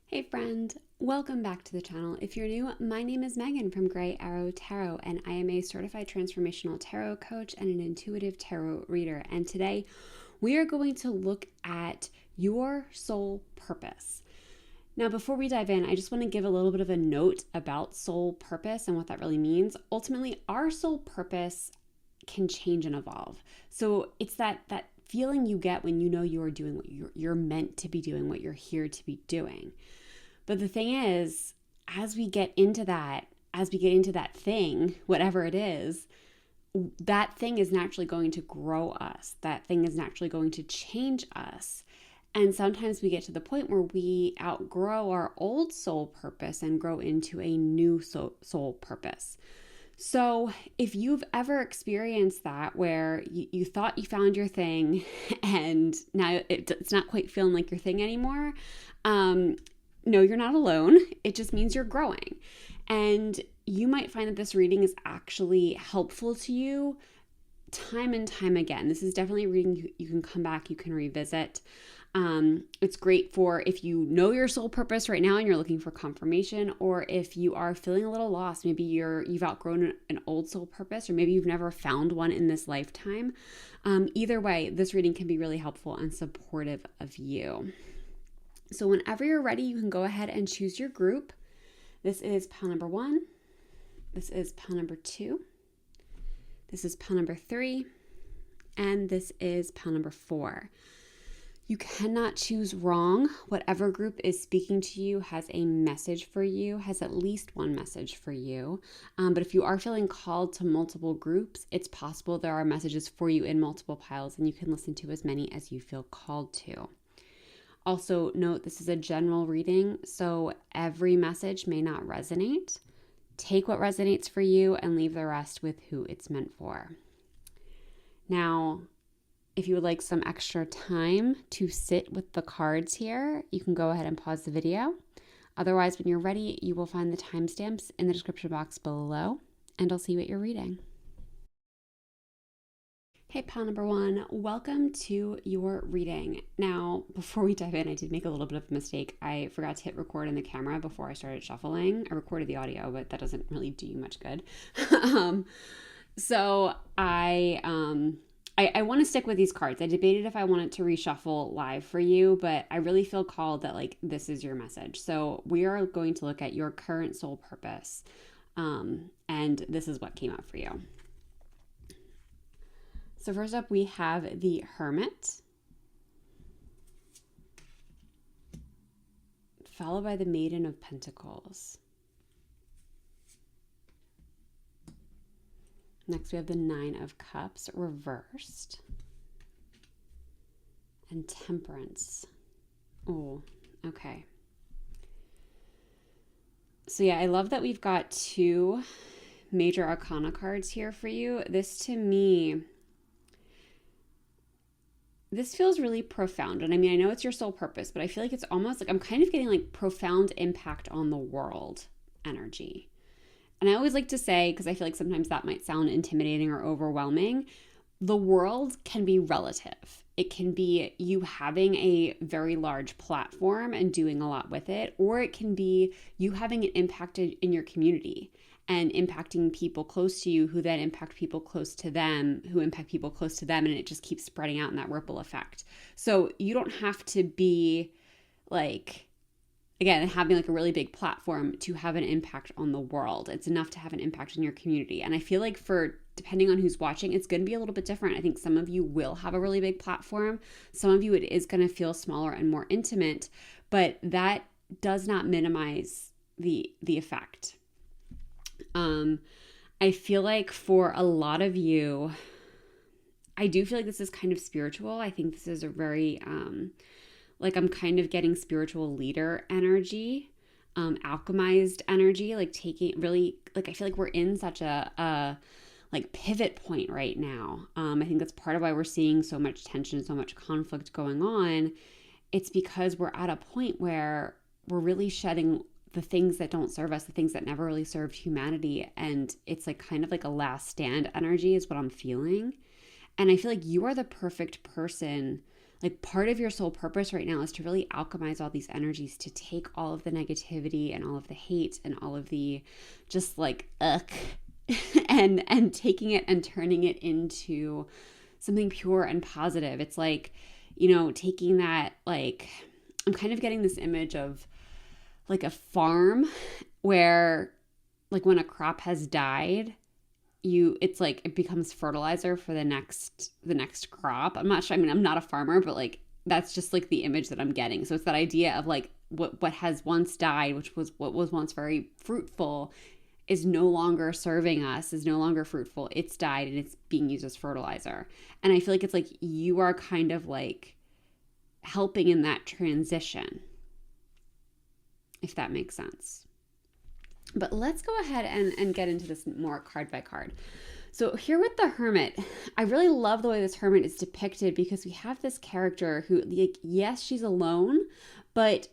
Hey friend, welcome back to the channel. If you're new, my name is Megan from Gray Arrow Tarot, and I am a certified transformational tarot coach and an intuitive tarot reader. And today we are going to look at your soul purpose. Now, before we dive in, I just want to give a little bit of a note about soul purpose and what that really means. Ultimately, our soul purpose can change and evolve. So it's that feeling you get when you know you are doing what you're meant to be doing, what you're here to be doing. But the thing is, as we get into that thing, whatever it is, that thing is naturally going to grow us. That thing is naturally going to change us. And sometimes we get to the point where we outgrow our old soul purpose and grow into a new soul purpose. So if you've ever experienced that where you thought you found your thing and now it's not quite feeling like your thing anymore, no, you're not alone. It just means you're growing. And you might find that this reading is actually helpful to you time and time again. This is definitely a reading you can come back, you can revisit. It's great for if you know your soul purpose right now and you're looking for confirmation, or if you are feeling a little lost, maybe you've outgrown an old soul purpose, or maybe you've never found one in this lifetime. Either way, this reading can be really helpful and supportive of you. So whenever you're ready, you can go ahead and choose your group. This is pile number 1. This is pile number 2. This is pile number 3. And this is pile number 4. You cannot choose wrong. Whatever group is speaking to you has a message for you, has at least one message for you. But if you are feeling called to multiple groups, it's possible there are messages for you in multiple piles, and you can listen to as many as you feel called to. Also note, this is a general reading, so every message may not resonate. Take what resonates for you and leave the rest with who it's meant for. Now, if you would like some extra time to sit with the cards here, you can go ahead and pause the video. Otherwise, when you're ready, you will find the timestamps in the description box below, and I'll see you at your reading. Hey, pile number 1, welcome to your reading. Now, before we dive in, I did make a little bit of a mistake. I forgot to hit record in the camera before I started shuffling. I recorded the audio, but that doesn't really do you much good. So I want to stick with these cards. I debated if I wanted to reshuffle live for you, but I really feel called that this is your message. So we are going to look at your current soul purpose, and this is what came up for you. So first up, we have the Hermit, followed by the Maiden of Pentacles. Next, we have the Nine of Cups reversed, and Temperance. Oh, okay. So yeah, I love that we've got 2 major arcana cards here for you. This, to me, this feels really profound. And I mean, I know it's your soul purpose, but I feel like it's almost like I'm kind of getting like profound impact on the world energy. And I always like to say, because I feel like sometimes that might sound intimidating or overwhelming, the world can be relative. It can be you having a very large platform and doing a lot with it, or it can be you having an impact in your community and impacting people close to you, who then impact people close to them, who impact people close to them, and it just keeps spreading out in that ripple effect. So you don't have to be again, having a really big platform to have an impact on the world. It's enough to have an impact in your community. And I feel like depending on who's watching, it's going to be a little bit different. I think some of you will have a really big platform. Some of you, it is going to feel smaller and more intimate, but that does not minimize the effect. I feel like for a lot of you, I do feel like this is kind of spiritual. I think this is a very, I'm kind of getting spiritual leader energy, alchemized energy, taking really, I feel like we're in such a pivot point right now. I think that's part of why we're seeing so much tension, so much conflict going on. It's because we're at a point where we're really shedding the things that don't serve us, the things that never really served humanity. And it's kind of a last stand energy is what I'm feeling. And I feel like you are the perfect person Like part of your soul purpose right now is to really alchemize all these energies, to take all of the negativity and all of the hate and all of the just like ugh and taking it and turning it into something pure and positive. It's like, taking that, like, I'm kind of getting this image of like a farm where, like, when a crop has died, it's like it becomes fertilizer for the next crop. I'm not sure. I mean, I'm not a farmer, but like that's just like the image that I'm getting. So it's that idea of like what has once died, which was what was once very fruitful, is no longer serving us, is no longer fruitful. It's died and it's being used as fertilizer. And I feel like it's like you are kind of like helping in that transition, if that makes sense. But let's go ahead and get into this more card by card. So here with the Hermit, I really love the way this Hermit is depicted, because we have this character who, like, yes, she's alone, but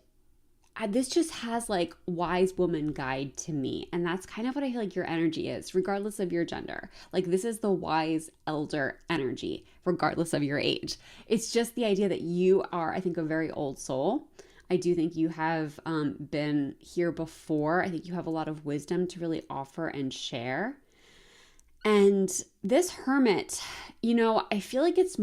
this just has like wise woman guide to me. And that's kind of what I feel like your energy is, regardless of your gender. Like, this is the wise elder energy, regardless of your age. It's just the idea that you are, I think, a very old soul. I do think you have been here before. I think you have a lot of wisdom to really offer and share. And this Hermit, I feel like this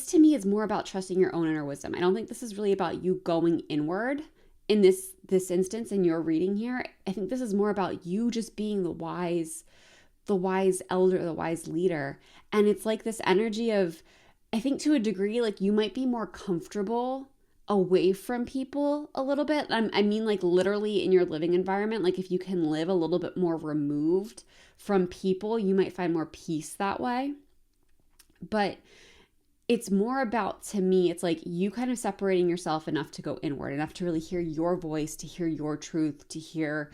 to me is more about trusting your own inner wisdom. I don't think this is really about you going inward in this instance in your reading here. I think this is more about you just being the wise elder, the wise leader. And it's like this energy of, I think to a degree, like you might be more comfortable away from people a little bit. I mean, like literally in your living environment, like if you can live a little bit more removed from people, you might find more peace that way. But it's more about, to me, it's like you kind of separating yourself enough to go inward, enough to really hear your voice, to hear your truth, to hear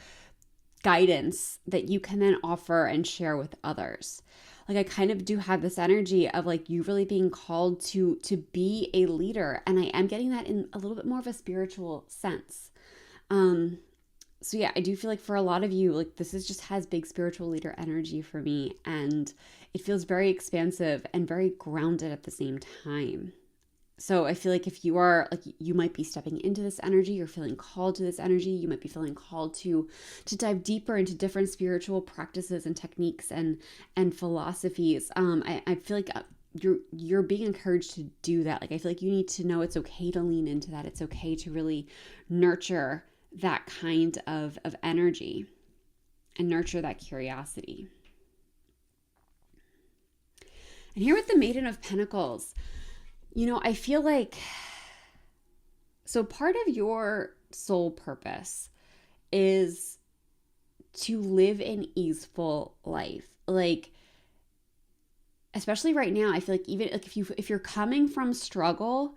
guidance that you can then offer and share with others. Like, I kind of do have this energy of like you really being called to be a leader. And I am getting that in a little bit more of a spiritual sense. So yeah, I do feel like for a lot of you, like this just has big spiritual leader energy for me. And it feels very expansive and very grounded at the same time. So I feel like if you are like, you might be stepping into this energy, you're feeling called to this energy, you might be feeling called to dive deeper into different spiritual practices and techniques and philosophies. I feel like you're being encouraged to do that. Like, I feel like you need to know it's okay to lean into that. It's okay to really nurture that kind of energy and nurture that curiosity. And here with the Maiden of Pentacles, I feel like, so part of your soul purpose is to live an easeful life. Like, especially right now, I feel like even like if you're coming from struggle,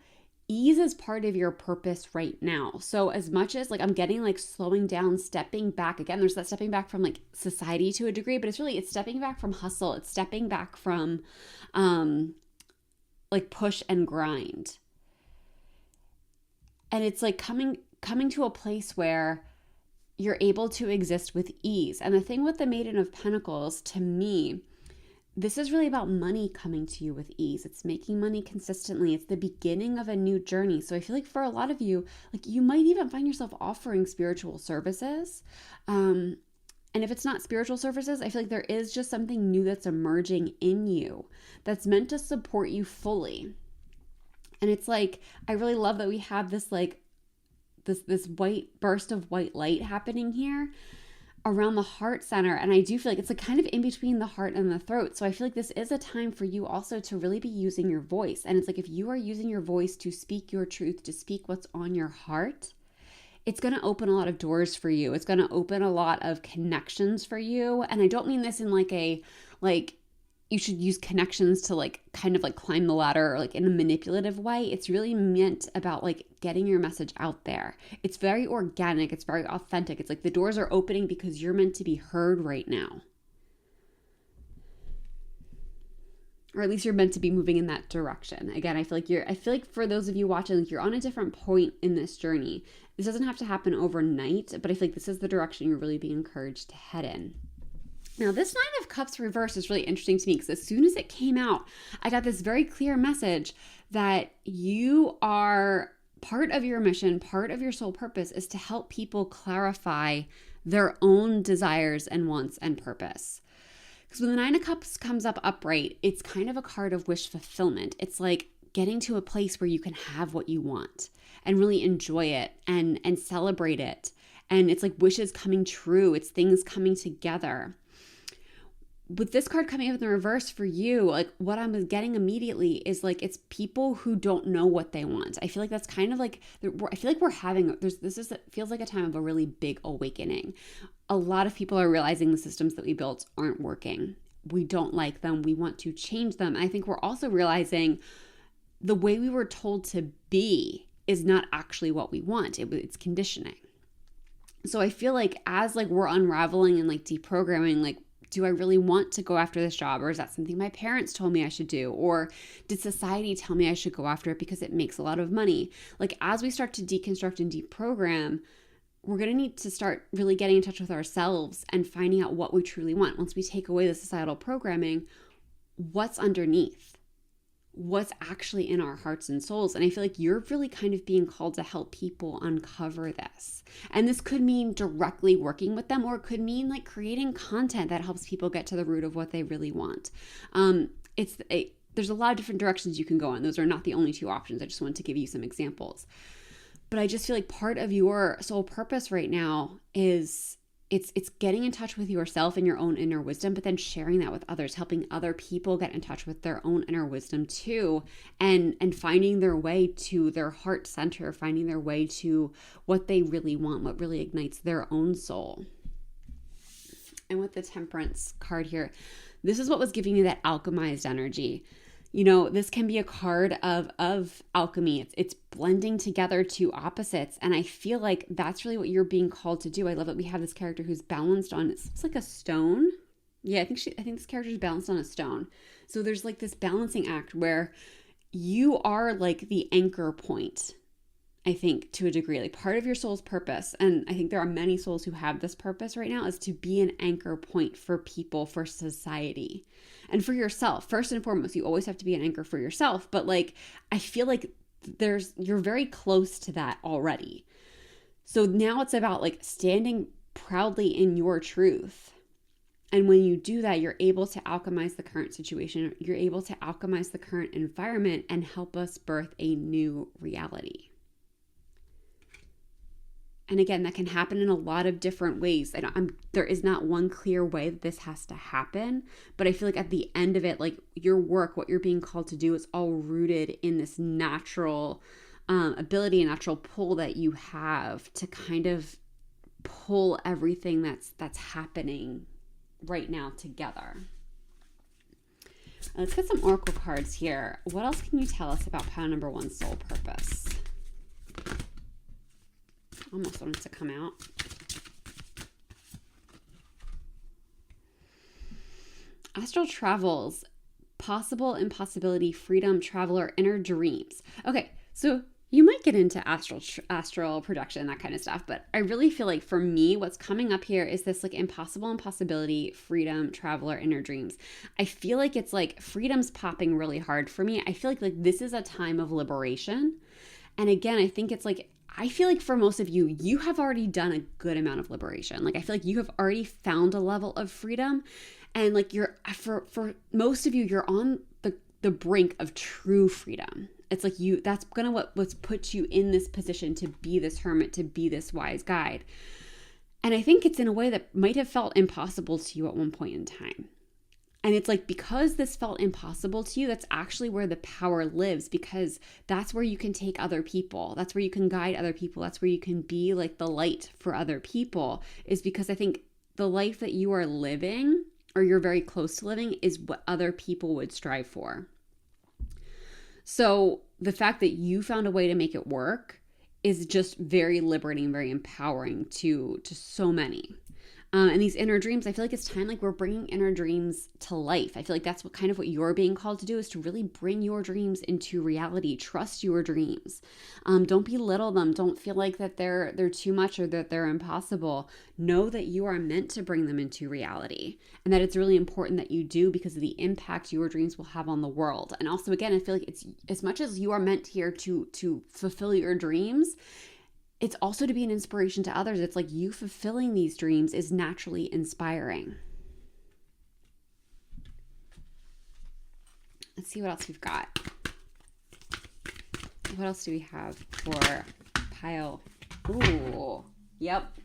ease is part of your purpose right now. So as much as like I'm getting like slowing down, stepping back, again, there's that stepping back from like society to a degree, but it's stepping back from hustle. It's stepping back from, like push and grind. And it's like coming to a place where you're able to exist with ease. And the thing with the Maiden of Pentacles, to me, this is really about money coming to you with ease. It's making money consistently. It's the beginning of a new journey. So I feel like for a lot of you, like you might even find yourself offering spiritual services. And if it's not spiritual services, I feel like there is just something new that's emerging in you that's meant to support you fully. And it's like, I really love that we have this like, this white burst of white light happening here around the heart center. And I do feel like it's like kind of in between the heart and the throat. So I feel like this is a time for you also to really be using your voice. And it's like, if you are using your voice to speak your truth, to speak what's on your heart, it's going to open a lot of doors for you. It's going to open a lot of connections for you. And I don't mean this in like you should use connections to like kind of like climb the ladder or like in a manipulative way. It's really meant about like getting your message out there. It's very organic. It's very authentic. It's like the doors are opening because you're meant to be heard right now. Or at least you're meant to be moving in that direction. Again, I feel like for those of you watching, like you're on a different point in this journey. This doesn't have to happen overnight, but I feel like this is the direction you're really being encouraged to head in. Now, this Nine of Cups reverse is really interesting to me because as soon as it came out, I got this very clear message that you are part of your mission, part of your soul purpose is to help people clarify their own desires and wants and purpose. Because when the Nine of Cups comes up upright, it's kind of a card of wish fulfillment. It's like getting to a place where you can have what you want and really enjoy it and celebrate it. And it's like wishes coming true. It's things coming together. With this card coming up in the reverse for you, like what I'm getting immediately is like it's people who don't know what they want. I feel like that's kind of like I feel like we're having feels like a time of a really big awakening. A lot of people are realizing the systems that we built aren't working. We don't like them. We want to change them. I think we're also realizing the way we were told to be is not actually what we want. It's conditioning. So I feel like as like we're unraveling and like deprogramming, like, do I really want to go after this job? Or is that something my parents told me I should do? Or did society tell me I should go after it because it makes a lot of money? Like as we start to deconstruct and deprogram, we're going to need to start really getting in touch with ourselves and finding out what we truly want. Once we take away the societal programming, what's underneath? What's actually in our hearts and souls? And I feel like you're really kind of being called to help people uncover this. And this could mean directly working with them, or it could mean like creating content that helps people get to the root of what they really want. There's a lot of different directions you can go in. Those are not the only two options. I just wanted to give you some examples. But I just feel like part of your soul purpose right now is it's getting in touch with yourself and your own inner wisdom, but then sharing that with others, helping other people get in touch with their own inner wisdom too, and finding their way to their heart center, finding their way to what they really want, what really ignites their own soul. And with the Temperance card here, this is what was giving me that alchemized energy. You know, this can be a card of alchemy. It's blending together two opposites. And I feel like that's really what you're being called to do. I love that we have this character who's balanced on, it looks like a stone. Yeah, I think this character is balanced on a stone. So there's like this balancing act where you are like the anchor point, I think, to a degree, like part of your soul's purpose. And I think there are many souls who have this purpose right now, is to be an anchor point for people, for society, and for yourself. First and foremost, you always have to be an anchor for yourself. But like, I feel like you're very close to that already. So now it's about like standing proudly in your truth. And when you do that, you're able to alchemize the current situation. You're able to alchemize the current environment and help us birth a new reality. And again, that can happen in a lot of different ways. There is not one clear way that this has to happen, but I feel like at the end of it, like your work, what you're being called to do is all rooted in this natural ability and natural pull that you have to kind of pull everything that's happening right now together. Let's get some oracle cards here. What else can you tell us about pile number 1, soul purpose? Almost wanted to come out. Astral travels, possible, impossibility, freedom, traveler, inner dreams. Okay, so you might get into astral projection, that kind of stuff, but I really feel like for me, what's coming up here is this like impossible, impossibility, freedom, traveler, inner dreams. I feel like it's like freedom's popping really hard for me. I feel like this is a time of liberation. And again, I think it's like, I feel like for most of you, you have already done a good amount of liberation. Like I feel like you have already found a level of freedom, and like for most of you, you're on the brink of true freedom. It's like that's gonna what's put you in this position to be this hermit, to be this wise guide. And I think it's in a way that might have felt impossible to you at one point in time. And it's like, because this felt impossible to you, that's actually where the power lives, because that's where you can take other people. That's where you can guide other people. That's where you can be like the light for other people, is because I think the life that you are living, or you're very close to living, is what other people would strive for. So the fact that you found a way to make it work is just very liberating, very empowering to so many. And these inner dreams, I feel like it's time like we're bringing inner dreams to life. I feel like that's what you're being called to do, is to really bring your dreams into reality. Trust your dreams. Don't belittle them. Don't feel like that they're too much or that they're impossible. Know that you are meant to bring them into reality, and that it's really important that you do, because of the impact your dreams will have on the world. And also, again, I feel like it's as much as you are meant here to fulfill your dreams, it's also to be an inspiration to others. It's like you fulfilling these dreams is naturally inspiring. Let's see what else we've got. What else do we have for pile? Ooh, yep.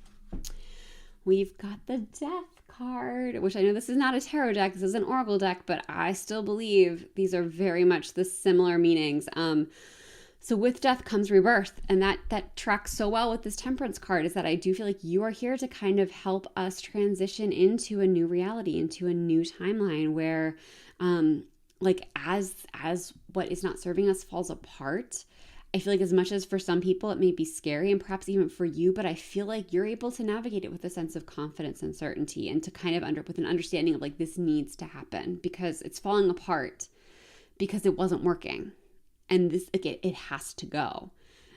We've got the Death card, which I know this is not a tarot deck, this is an oracle deck, but I still believe these are very much the similar meanings. So with death comes rebirth, and that tracks so well with this Temperance card, is that I do feel like you are here to kind of help us transition into a new reality, into a new timeline where like as what is not serving us falls apart. I feel like as much as for some people it may be scary, and perhaps even for you, but I feel like you're able to navigate it with a sense of confidence and certainty, and to kind of with an understanding of like, this needs to happen because it's falling apart because it wasn't working. And this, again, it has to go.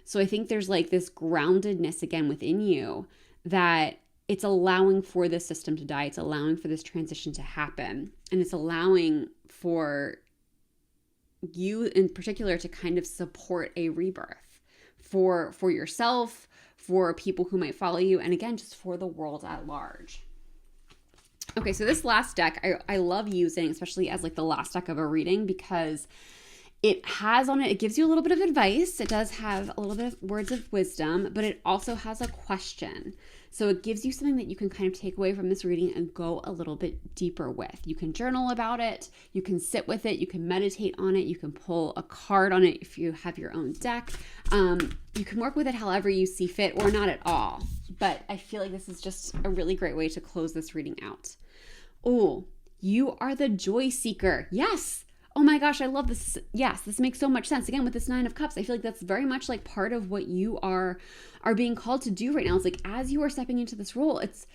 So I think there's like this groundedness again within you that it's allowing for this system to die. It's allowing for this transition to happen. And it's allowing for you in particular to kind of support a rebirth for yourself, for people who might follow you, and again, just for the world at large. Okay, so this last deck, I love using, especially as like the last deck of a reading, because it has on it, it gives you a little bit of advice. It does have a little bit of words of wisdom, but it also has a question. So it gives you something that you can kind of take away from this reading and go a little bit deeper with. You can journal about it. You can sit with it. You can meditate on it. You can pull a card on it if you have your own deck. You can work with it however you see fit, or not at all. But I feel like this is just a really great way to close this reading out. Oh, you are the joy seeker. Yes. Oh my gosh, I love this. Yes, this makes so much sense. Again, with this Nine of Cups, I feel like that's very much like part of what you are being called to do right now. It's like, as you are stepping into this role, it's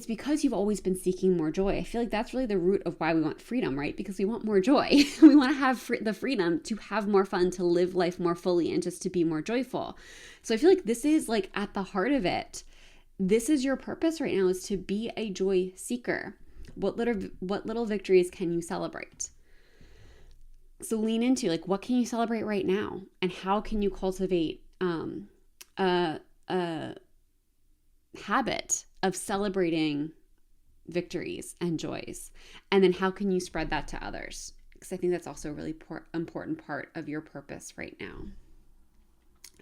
because you've always been seeking more joy. I feel like that's really the root of why we want freedom, right? Because we want more joy. We want to have the freedom to have more fun, to live life more fully, and just to be more joyful. So I feel like this is like at the heart of it. This is your purpose right now, is to be a joy seeker. What little victories can you celebrate? So lean into like, what can you celebrate right now, and how can you cultivate a habit of celebrating victories and joys, and then how can you spread that to others? Because I think that's also a really important part of your purpose right now.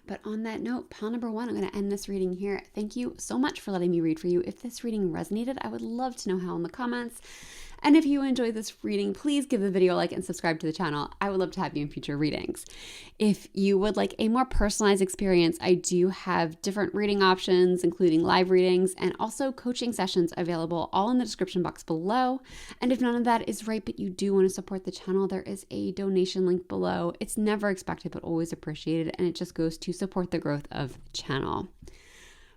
But on that note, pile number 1, I'm going to end this reading here. Thank you so much for letting me read for you. If this reading resonated, I would love to know how in the comments. And if you enjoyed this reading, please give the video a like and subscribe to the channel. I would love to have you in future readings. If you would like a more personalized experience, I do have different reading options, including live readings and also coaching sessions available, all in the description box below. And if none of that is right, but you do want to support the channel, there is a donation link below. It's never expected, but always appreciated. And it just goes to support the growth of the channel.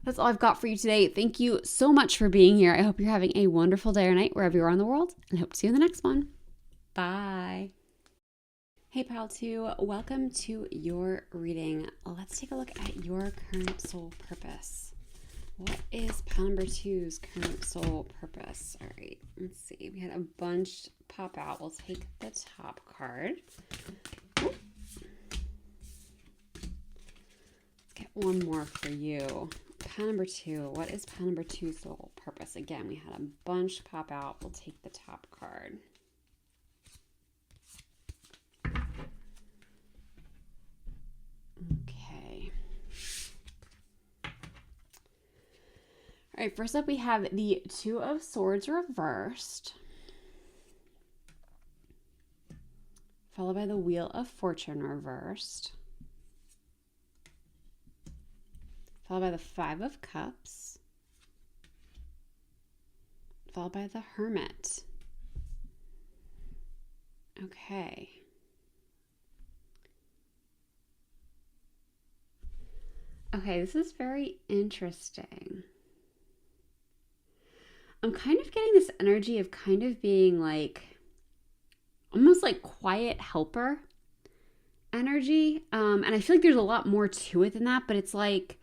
That's all I've got for you today. Thank you so much for being here. I hope you're having a wonderful day or night wherever you are in the world, and I hope to see you in the next one. Bye. Hey, Pile 2, welcome to your reading. Let's take a look at your current soul purpose. What is Pile number 2's current soul purpose? All right, let's see. We had a bunch pop out. We'll take the top card. Let's get one more for you. Pile number 2. What is pile number 2's soul purpose? Again, we had a bunch pop out. We'll take the top card. Okay. All right, first up we have the Two of Swords reversed, followed by the Wheel of Fortune reversed, followed by the Five of Cups, followed by the Hermit. Okay. Okay, this is very interesting. I'm kind of getting this energy of kind of being like almost like quiet helper energy. And I feel like there's a lot more to it than that, but it's like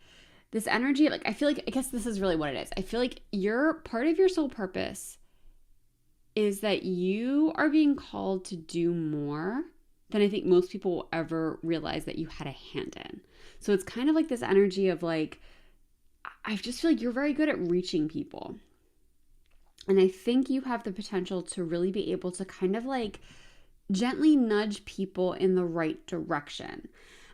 this energy, like I feel like, I guess this is really what it is. I feel like your part of your soul purpose is that you are being called to do more than I think most people will ever realize that you had a hand in. So it's kind of like this energy of like, I just feel like you're very good at reaching people. And I think you have the potential to really be able to kind of like gently nudge people in the right direction.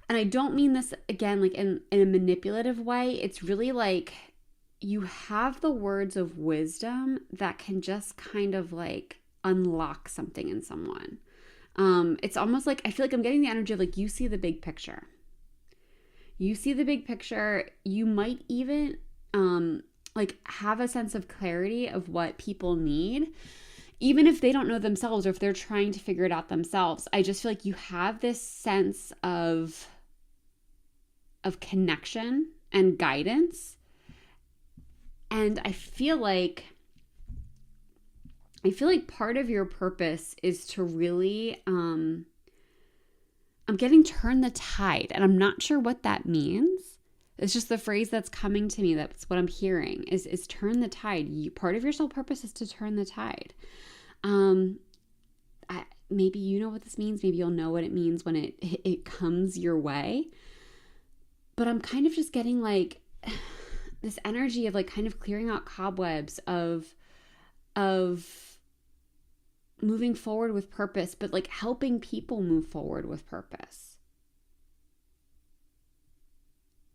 And I don't mean this again like in a manipulative way. It's really like you have the words of wisdom that can just kind of like unlock something in someone. It's almost like I feel like I'm getting the energy of like you see the big picture. You see the big picture. You might even like have a sense of clarity of what people need, even if they don't know themselves or if they're trying to figure it out themselves. I just feel like you have this sense of connection and guidance. And I feel like part of your purpose is to really, I'm getting turn the tide, and I'm not sure what that means. It's just the phrase that's coming to me. That's what I'm hearing is turn the tide. Part of your soul purpose is to turn the tide. Maybe you know what this means. Maybe you'll know what it means when it comes your way. But I'm kind of just getting like this energy of like kind of clearing out cobwebs of moving forward with purpose, but like helping people move forward with purpose.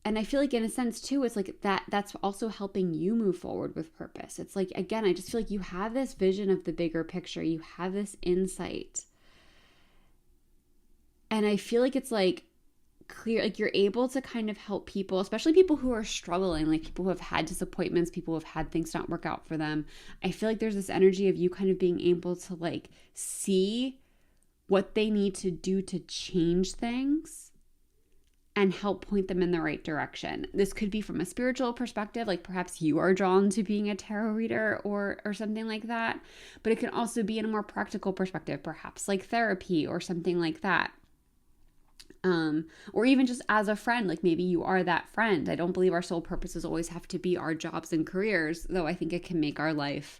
And I feel like in a sense too, it's like that's also helping you move forward with purpose. It's like, again, I just feel like you have this vision of the bigger picture. You have this insight. And I feel like it's like clear, like you're able to kind of help people, especially people who are struggling, like people who have had disappointments, people who have had things not work out for them. I feel like there's this energy of you kind of being able to like see what they need to do to change things and help point them in the right direction. This could be from a spiritual perspective, like perhaps you are drawn to being a tarot reader or something like that. But it can also be in a more practical perspective, perhaps like therapy or something like that. Or even just as a friend, like maybe you are that friend. I don't believe our soul purposes always have to be our jobs and careers, though I think it can make our life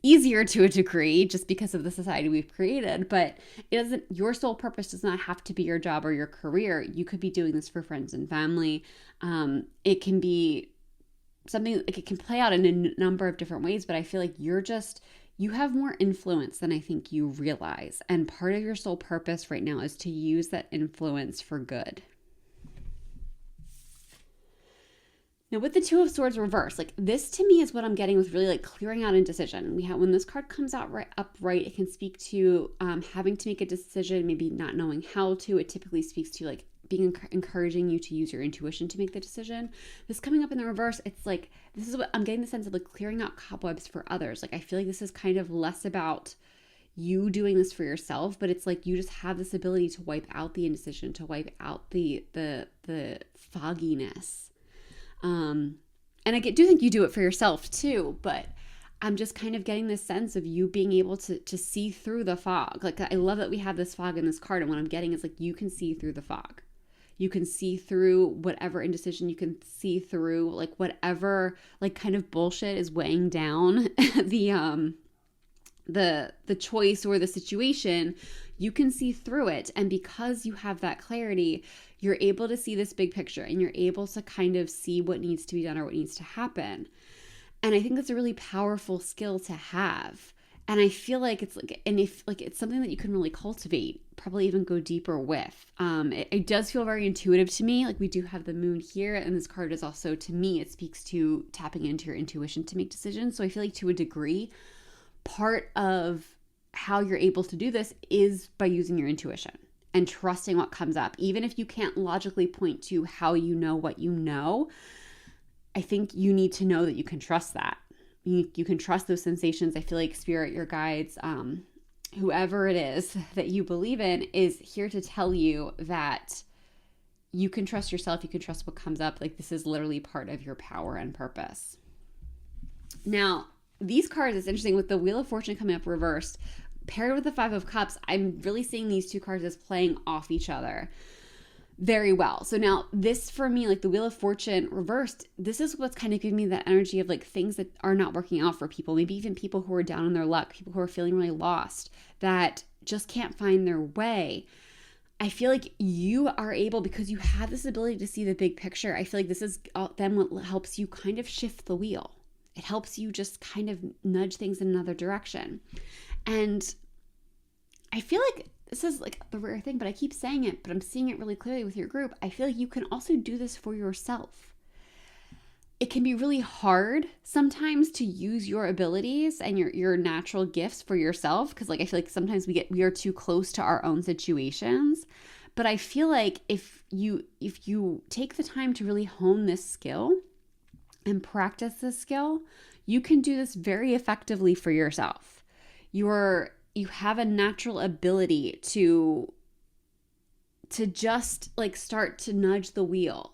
easier to a degree just because of the society we've created. But it doesn't, your soul purpose does not have to be your job or your career. You could be doing this for friends and family. It can be something like it can play out in a number of different ways, but I feel like you have more influence than I think you realize. And part of your soul purpose right now is to use that influence for good. Now with the Two of Swords reversed, like this to me is what I'm getting with really like clearing out indecision. When this card comes out right upright, it can speak to having to make a decision, maybe not knowing how to. It typically speaks to like being encouraging you to use your intuition to make the decision. This coming up in the reverse, it's like, this is what I'm getting the sense of like clearing out cobwebs for others. Like I feel like this is kind of less about you doing this for yourself, but it's like you just have this ability to wipe out the indecision, to wipe out the fogginess. And I do think you do it for yourself too, but I'm just kind of getting this sense of you being able to see through the fog. Like I love that we have this fog in this card, and what I'm getting is like you can see through the fog. You can see through whatever indecision, you can see through like whatever like kind of bullshit is weighing down the choice or the situation. You can see through it, and because you have that clarity, you're able to see this big picture, and you're able to kind of see what needs to be done or what needs to happen. And I think that's a really powerful skill to have. And I feel like it's like, and if like it's something that you can really cultivate, probably even go deeper with. It does feel very intuitive to me. Like we do have the moon here, and this card is also, to me, it speaks to tapping into your intuition to make decisions. So I feel like to a degree, part of how you're able to do this is by using your intuition and trusting what comes up. Even if you can't logically point to how you know what you know, I think you need to know that you can trust that. You can trust those sensations. I feel like spirit, your guides, whoever it is that you believe in is here to tell you that you can trust yourself. You can trust what comes up. Like this is literally part of your power and purpose. Now, these cards, it's interesting with the Wheel of Fortune coming up reversed, paired with the Five of Cups, I'm really seeing these two cards as playing off each other very well. So now this for me, like the Wheel of Fortune reversed, this is what's kind of giving me that energy of like things that are not working out for people. Maybe even people who are down on their luck, people who are feeling really lost, that just can't find their way. I feel like you are able, because you have this ability to see the big picture. I feel like this is then what helps you kind of shift the wheel. It helps you just kind of nudge things in another direction. And I feel like this is like the rare thing, but I keep saying it, but I'm seeing it really clearly with your group. I feel like you can also do this for yourself. It can be really hard sometimes to use your abilities and your natural gifts for yourself, because like I feel like sometimes we are too close to our own situations. But I feel like if you take the time to really hone this skill and practice this skill, you can do this very effectively for yourself. You have a natural ability to just like start to nudge the wheel.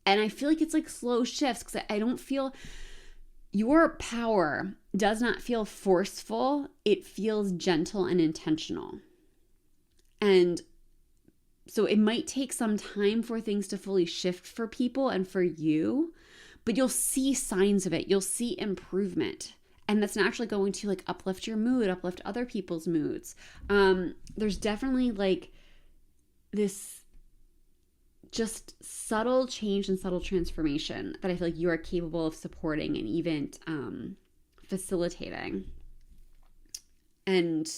And I feel like it's like slow shifts, because I don't feel your power does not feel forceful. It feels gentle and intentional. And so it might take some time for things to fully shift for people and for you, but you'll see signs of it. You'll see improvement. And that's naturally going to like uplift your mood, uplift other people's moods. There's definitely like this just subtle change and subtle transformation that I feel like you are capable of supporting and even facilitating. And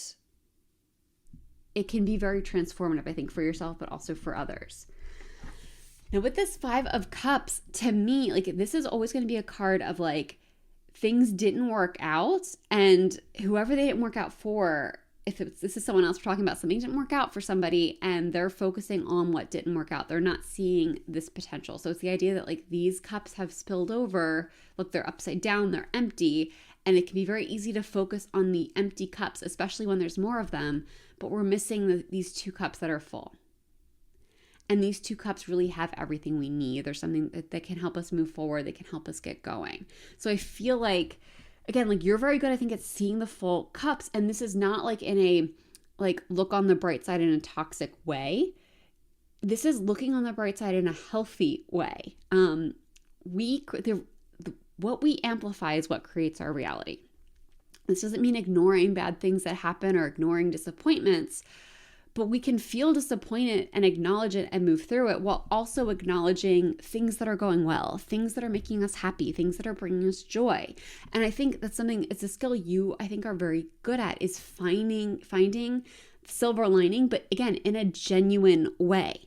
it can be very transformative, I think, for yourself, but also for others. Now, with this Five of Cups, to me, like this is always going to be a card of like, things didn't work out, and whoever they didn't work out for, this is someone else we're talking about, something didn't work out for somebody and they're focusing on what didn't work out. They're not seeing this potential. So it's the idea that like these cups have spilled over. Look, they're upside down, they're empty, and it can be very easy to focus on the empty cups, especially when there's more of them, but we're missing these two cups that are full. And these two cups really have everything we need. There's something that can help us move forward, that can help us get going. So I feel like, again, like you're very good, I think, at seeing the full cups. And this is not like in a like look on the bright side in a toxic way. This is looking on the bright side in a healthy way. What we amplify is what creates our reality. This doesn't mean ignoring bad things that happen or ignoring disappointments, but we can feel disappointed and acknowledge it and move through it while also acknowledging things that are going well, things that are making us happy, things that are bringing us joy. And I think that's something, it's a skill you, I think, are very good at, is finding silver lining, but again, in a genuine way,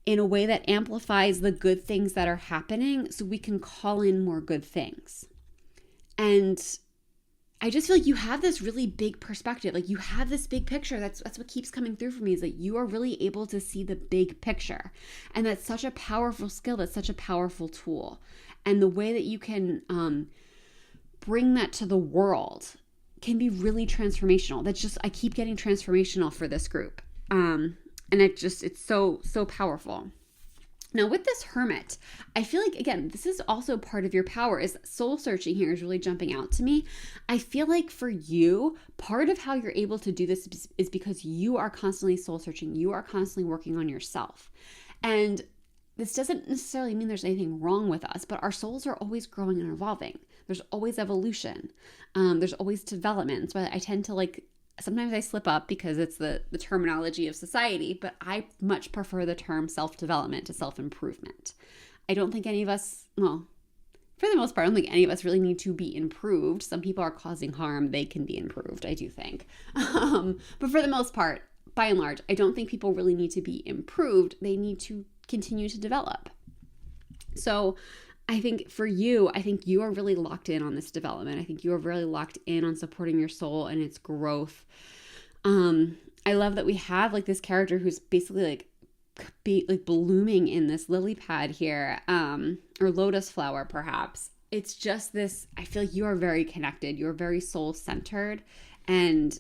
in a way that amplifies the good things that are happening so we can call in more good things. And I just feel like you have this really big perspective. Like you have this big picture. That's what keeps coming through for me, is that you are really able to see the big picture. And that's such a powerful skill. That's such a powerful tool. And the way that you can bring that to the world can be really transformational. That's just, I keep getting transformational for this group. And it's so powerful. Now with this Hermit, I feel like, again, this is also part of your power, is soul searching here is really jumping out to me. I feel like for you, part of how you're able to do this is because you are constantly soul searching. You are constantly working on yourself. And this doesn't necessarily mean there's anything wrong with us, but our souls are always growing and evolving. There's always evolution. There's always development. So I tend to sometimes I slip up because it's the terminology of society, but I much prefer the term self-development to self-improvement. I don't think any of us, well, for the most part, I don't think any of us really need to be improved. Some people are causing harm. They can be improved, I do think. But for the most part, by and large, I don't think people really need to be improved. They need to continue to develop. So I think for you, I think you are really locked in on this development. I think you are really locked in on supporting your soul and its growth. I love that we have like this character who's basically like blooming in this lily pad here, or lotus flower perhaps. It's just this, I feel like you are very connected. You're very soul centered, and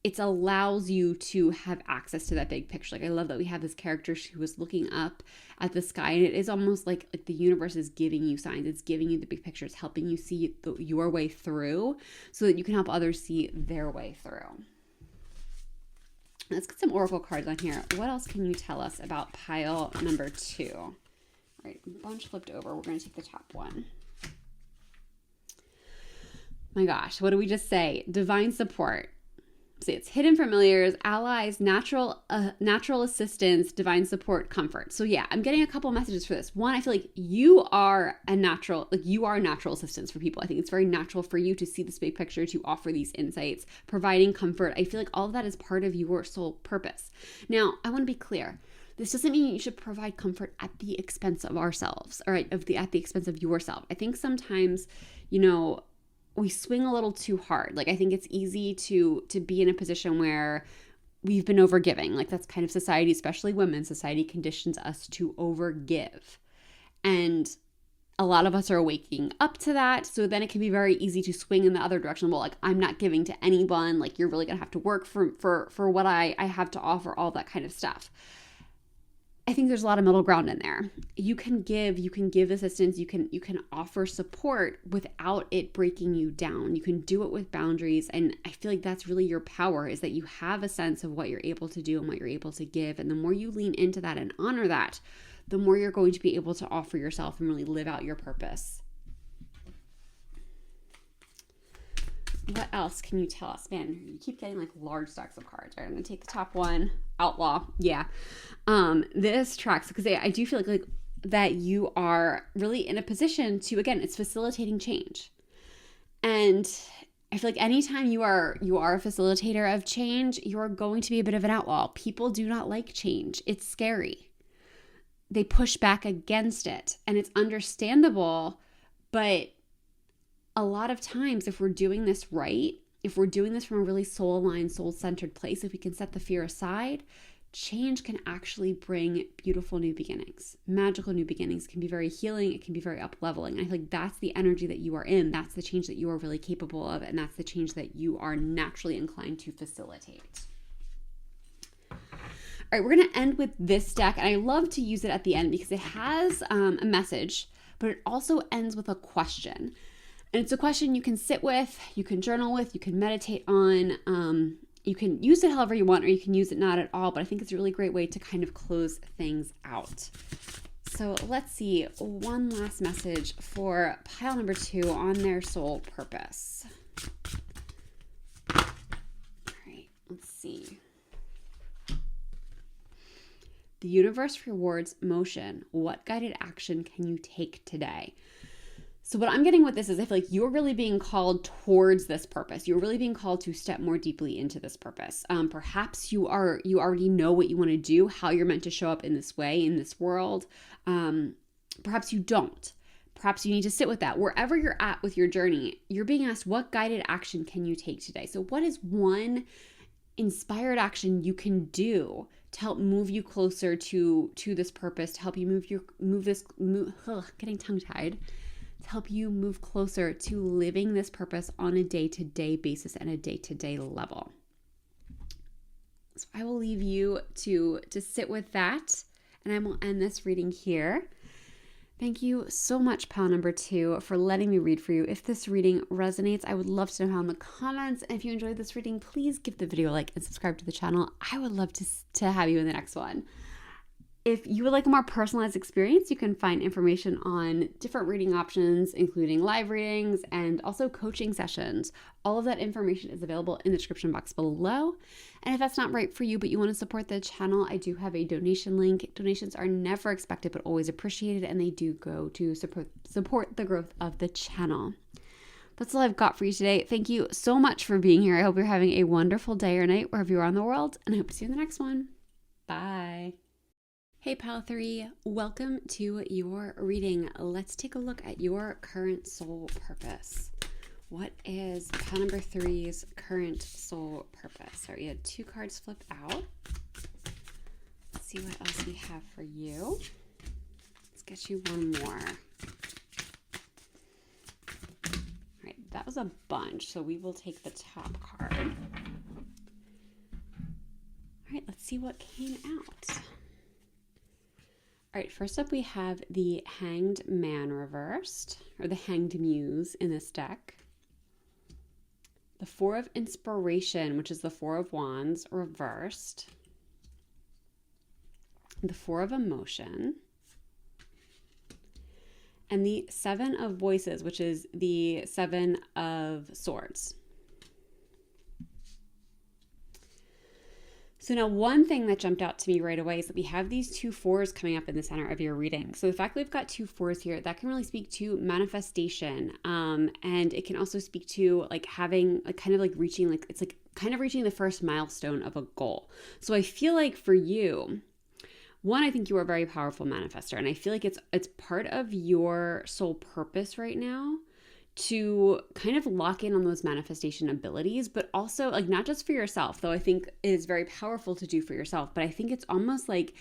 it allows you to have access to that big picture. Like, I love that we have this character who was looking up at the sky, and it is almost like the universe is giving you signs. It's giving you the big picture. It's helping you see your way through so that you can help others see their way through. Let's get some oracle cards on here. What else can you tell us about pile number 2? All right, a bunch flipped over. We're going to take the top one. My gosh, what do we just say? Divine support. See, it's hidden familiars, allies, natural assistance, divine support, comfort. So yeah, I'm getting a couple messages for this. One, I feel like you are natural assistance for people. I think it's very natural for you to see this big picture, to offer these insights, providing comfort. I feel like all of that is part of your soul purpose. Now, I want to be clear. This doesn't mean you should provide comfort at the expense of ourselves, all right, at the expense of yourself. I think sometimes, we swing a little too hard. Like, I think it's easy to be in a position where we've been overgiving. Like, that's kind of society, especially women. Society conditions us to overgive. And a lot of us are waking up to that. So then it can be very easy to swing in the other direction. Well, like, I'm not giving to anyone. Like, you're really going to have to work for what I have to offer, all that kind of stuff. I think there's a lot of middle ground in there. You can give assistance, you can offer support without it breaking you down. You can do it with boundaries. And I feel like that's really your power, is that you have a sense of what you're able to do and what you're able to give. And the more you lean into that and honor that, the more you're going to be able to offer yourself and really live out your purpose. What else can you tell us? Man, you keep getting like large stacks of cards. All right, I'm going to take the top one. Outlaw. Yeah. This tracks because I do feel like that you are really in a position to, again, it's facilitating change. And I feel like anytime you are a facilitator of change, you're going to be a bit of an outlaw. People do not like change. It's scary. They push back against it, and it's understandable, but a lot of times, if we're doing this right, if we're doing this from a really soul-aligned, soul-centered place, if we can set the fear aside, change can actually bring beautiful new beginnings. Magical new beginnings. Can be very healing. It can be very up-leveling. I feel like that's the energy that you are in. That's the change that you are really capable of, and that's the change that you are naturally inclined to facilitate. All right, we're going to end with this deck, and I love to use it at the end because it has a message, but it also ends with a question. And it's a question you can sit with, you can journal with, you can meditate on. You can use it however you want, or you can use it not at all. But I think it's a really great way to kind of close things out. So let's see. One last message for pile number 2 on their soul purpose. All right, let's see. The universe rewards motion. What guided action can you take today? So what I'm getting with this is I feel like you're really being called towards this purpose. You're really being called to step more deeply into this purpose. Perhaps you already know what you want to do, how you're meant to show up in this way, in this world. Perhaps you don't. Perhaps you need to sit with that. Wherever you're at with your journey, you're being asked, what guided action can you take today? So what is one inspired action you can do to help move you closer to this purpose, to help you getting tongue-tied, to help you move closer to living this purpose on a day-to-day basis and a day-to-day level. So I will leave you to sit with that, and I will end this reading here. Thank you so much, pile number 2, for letting me read for you. If this reading resonates, I would love to know how in the comments. And if you enjoyed this reading, please give the video a like and subscribe to the channel. I would love to have you in the next one. If you would like a more personalized experience, you can find information on different reading options, including live readings and also coaching sessions. All of that information is available in the description box below. And if that's not right for you, but you want to support the channel, I do have a donation link. Donations are never expected, but always appreciated, and they do go to support the growth of the channel. That's all I've got for you today. Thank you so much for being here. I hope you're having a wonderful day or night wherever you are in the world, and I hope to see you in the next one. Bye. Hey Pile 3, welcome to your reading. Let's take a look at your current soul purpose. What is pile number 3's current soul purpose? All right, you had 2 cards flip out. Let's see what else we have for you. Let's get you one more. All right, that was a bunch, so we will take the top card. see what came out. All right, first up we have the Hanged Man reversed, or the Hanged Muse in this deck. The Four of Inspiration, which is the Four of Wands, reversed. The Four of Emotion. And the Seven of Voices, which is the Seven of Swords. So now one thing that jumped out to me right away is that we have these two fours coming up in the center of your reading. So the fact that we've got two fours here, that can really speak to manifestation. And it can also speak to like having like kind of like reaching, like it's like kind of reaching the first milestone of a goal. So I feel like for you, one, I think you are a very powerful manifester. And I feel like it's part of your soul purpose right now to kind of lock in on those manifestation abilities, but also like not just for yourself, though I think it is very powerful to do for yourself, but I think it's almost like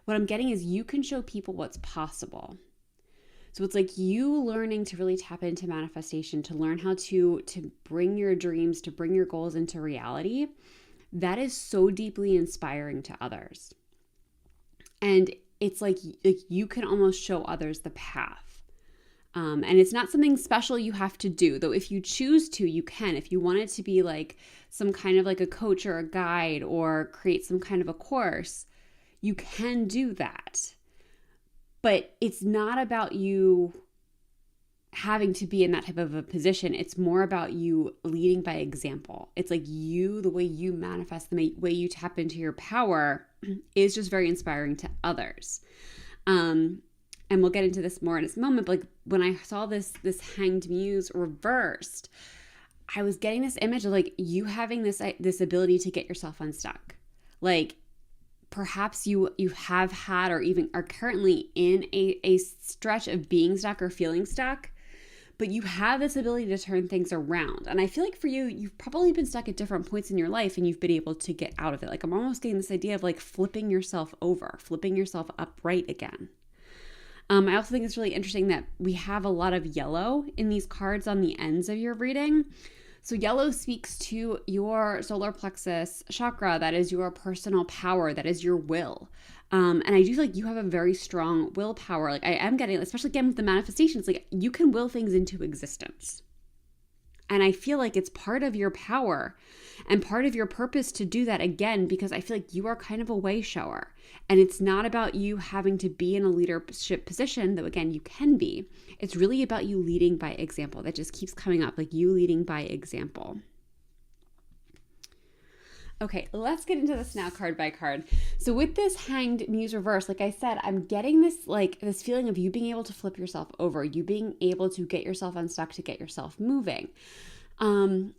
what I'm getting is you can show people what's possible. So it's like you learning to really tap into manifestation, to learn how to bring your dreams, to bring your goals into reality. That is so deeply inspiring to others. And it's like you can almost show others the path. And it's not something special you have to do, though if you choose to, you can. If you want it to be like some kind of like a coach or a guide or create some kind of a course, you can do that. But it's not about you having to be in that type of a position. It's more about you leading by example. It's like you, the way you manifest, the way you tap into your power is just very inspiring to others. And we'll get into this more in a moment, but like when I saw this Hanged Muse reversed, I was getting this image of like you having this ability to get yourself unstuck. Like perhaps you have had or even are currently in a stretch of being stuck or feeling stuck, but you have this ability to turn things around. And I feel like for you, you've probably been stuck at different points in your life and you've been able to get out of it. Like I'm almost getting this idea of like flipping yourself over, flipping yourself upright again. I also think it's really interesting that we have a lot of yellow in these cards on the ends of your reading. So yellow speaks to your solar plexus chakra. That is your personal power. That is your will. And I do feel like you have a very strong willpower. Like I am getting, especially again with the manifestations, like you can will things into existence. And I feel like it's part of your power and part of your purpose to do that again, because I feel like you are kind of a way shower. And it's not about you having to be in a leadership position, though again, you can be. It's really about you leading by example. That just keeps coming up, like you leading by example. Okay, let's get into this now card by card. So with this Hanged Muse reverse, like I said, I'm getting this feeling of you being able to flip yourself over, you being able to get yourself unstuck, to get yourself moving. I'm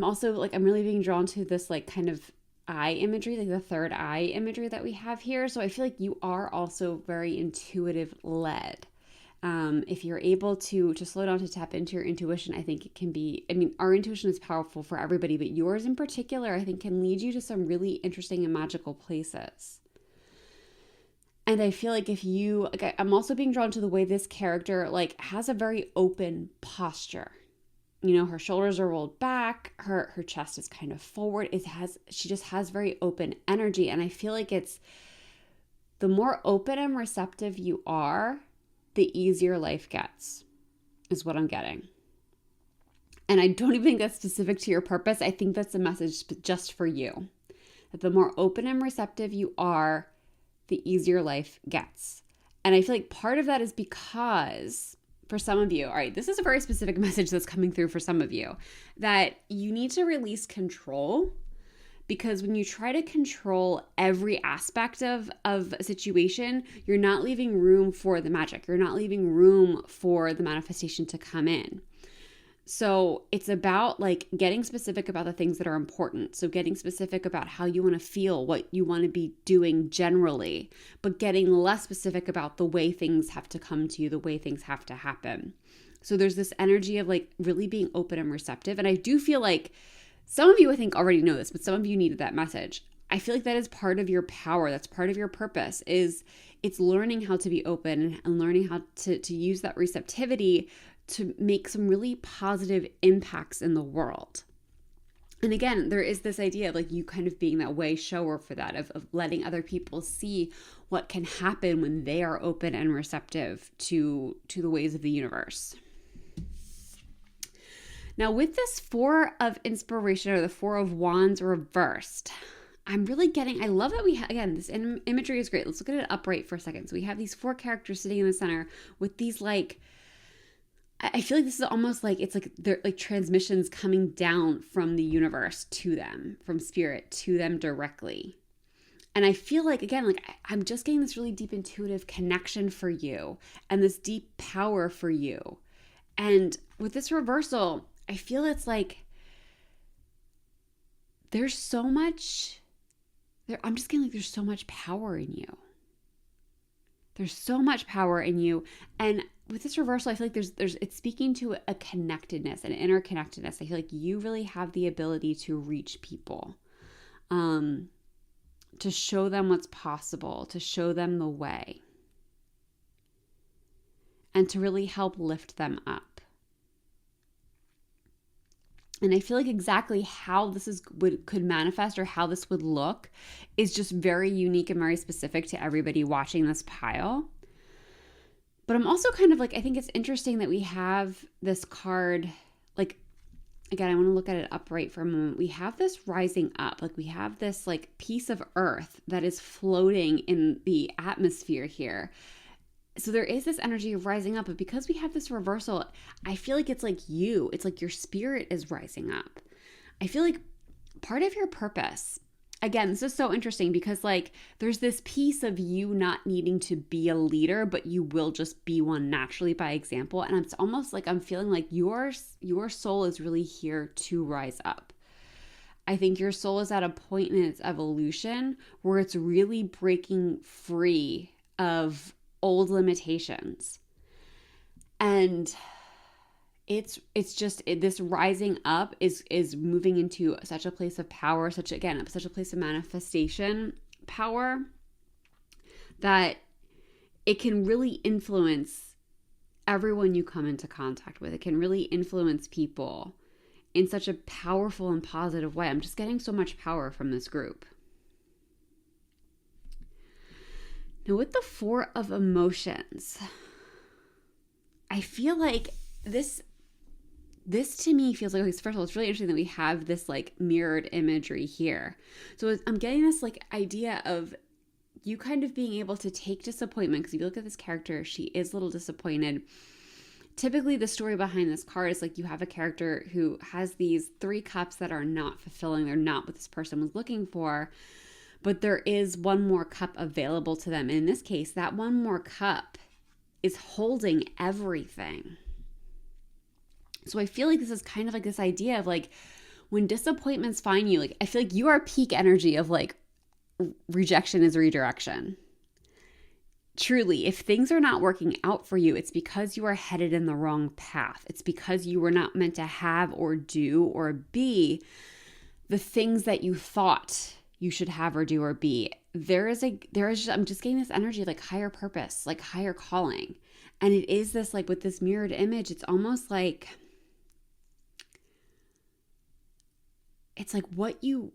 also like, I'm really being drawn to this like kind of eye imagery, like the third eye imagery that we have here. So I feel like you are also very intuitive led. If you're able to slow down, to tap into your intuition, I think it can be, I mean, our intuition is powerful for everybody, but yours in particular, I think can lead you to some really interesting and magical places. And I feel like if you, like, I'm also being drawn to the way this character like has a very open posture. You know, her shoulders are rolled back, her chest is kind of forward. She just has very open energy. And I feel like it's the more open and receptive you are, the easier life gets, is what I'm getting. And I don't even think that's specific to your purpose. I think that's a message just for you. That the more open and receptive you are, the easier life gets. And I feel like part of that is because for some of you, all right, this is a very specific message that's coming through for some of you, that you need to release control. Because when you try to control every aspect of a situation, you're not leaving room for the magic. You're not leaving room for the manifestation to come in. So it's about like getting specific about the things that are important. So getting specific about how you want to feel, what you want to be doing generally, but getting less specific about the way things have to come to you, the way things have to happen. So there's this energy of like really being open and receptive. And I do feel like some of you, I think, already know this, but some of you needed that message. I feel like that is part of your power. That's part of your purpose, is it's learning how to be open and learning how to use that receptivity to make some really positive impacts in the world. And again, there is this idea of like you kind of being that way shower for that, of letting other people see what can happen when they are open and receptive to the ways of the universe. Now, with this Four of Inspiration, or the Four of Wands reversed, I'm really getting, I love that again, this imagery is great. Let's look at it upright for a second. So we have these four characters sitting in the center with these like, I feel like this is almost like it's like they're like transmissions coming down from the universe to them, from spirit to them directly. And I feel like, again, like I'm just getting this really deep intuitive connection for you and this deep power for you. And with this reversal, I feel it's like there's so much, I'm just getting like there's so much power in you. There's so much power in you. And with this reversal, I feel like it's speaking to a connectedness, an interconnectedness. I feel like you really have the ability to reach people, to show them what's possible, to show them the way, and to really help lift them up. And I feel like exactly how this could manifest, or how this would look, is just very unique and very specific to everybody watching this pile. But I'm also kind of like, I think it's interesting that we have this card, like, again, I want to look at it upright for a moment. We have this rising up, like we have this like piece of earth that is floating in the atmosphere here. So there is this energy of rising up, but because we have this reversal, I feel like it's like it's like your spirit is rising up. I feel like part of your purpose, again, this is so interesting because like there's this piece of you not needing to be a leader, but you will just be one naturally by example. And it's almost like I'm feeling like your soul is really here to rise up. I think your soul is at a point in its evolution where it's really breaking free of old limitations. And it's just this rising up is moving into such a place of power, such a place of manifestation power, that it can really influence everyone you come into contact with. It can really influence people in such a powerful and positive way. I'm just getting so much power from this group. Now, with the Four of Emotions, I feel like this to me feels like, first of all, it's really interesting that we have this like mirrored imagery here. So I'm getting this like idea of you kind of being able to take disappointment, because if you look at this character, she is a little disappointed. Typically, the story behind this card is like you have a character who has these 3 cups that are not fulfilling. They're not what this person was looking for. But there is one more cup available to them. And in this case, that one more cup is holding everything. So I feel like this is kind of like this idea of like when disappointments find you, like I feel like you are peak energy of like rejection is redirection. Truly, if things are not working out for you, it's because you are headed in the wrong path. It's because you were not meant to have or do or be the things that you thought you should have or do or be. I'm just getting this energy of like higher purpose, like higher calling. And it is this like with this mirrored image, it's almost like, it's like what you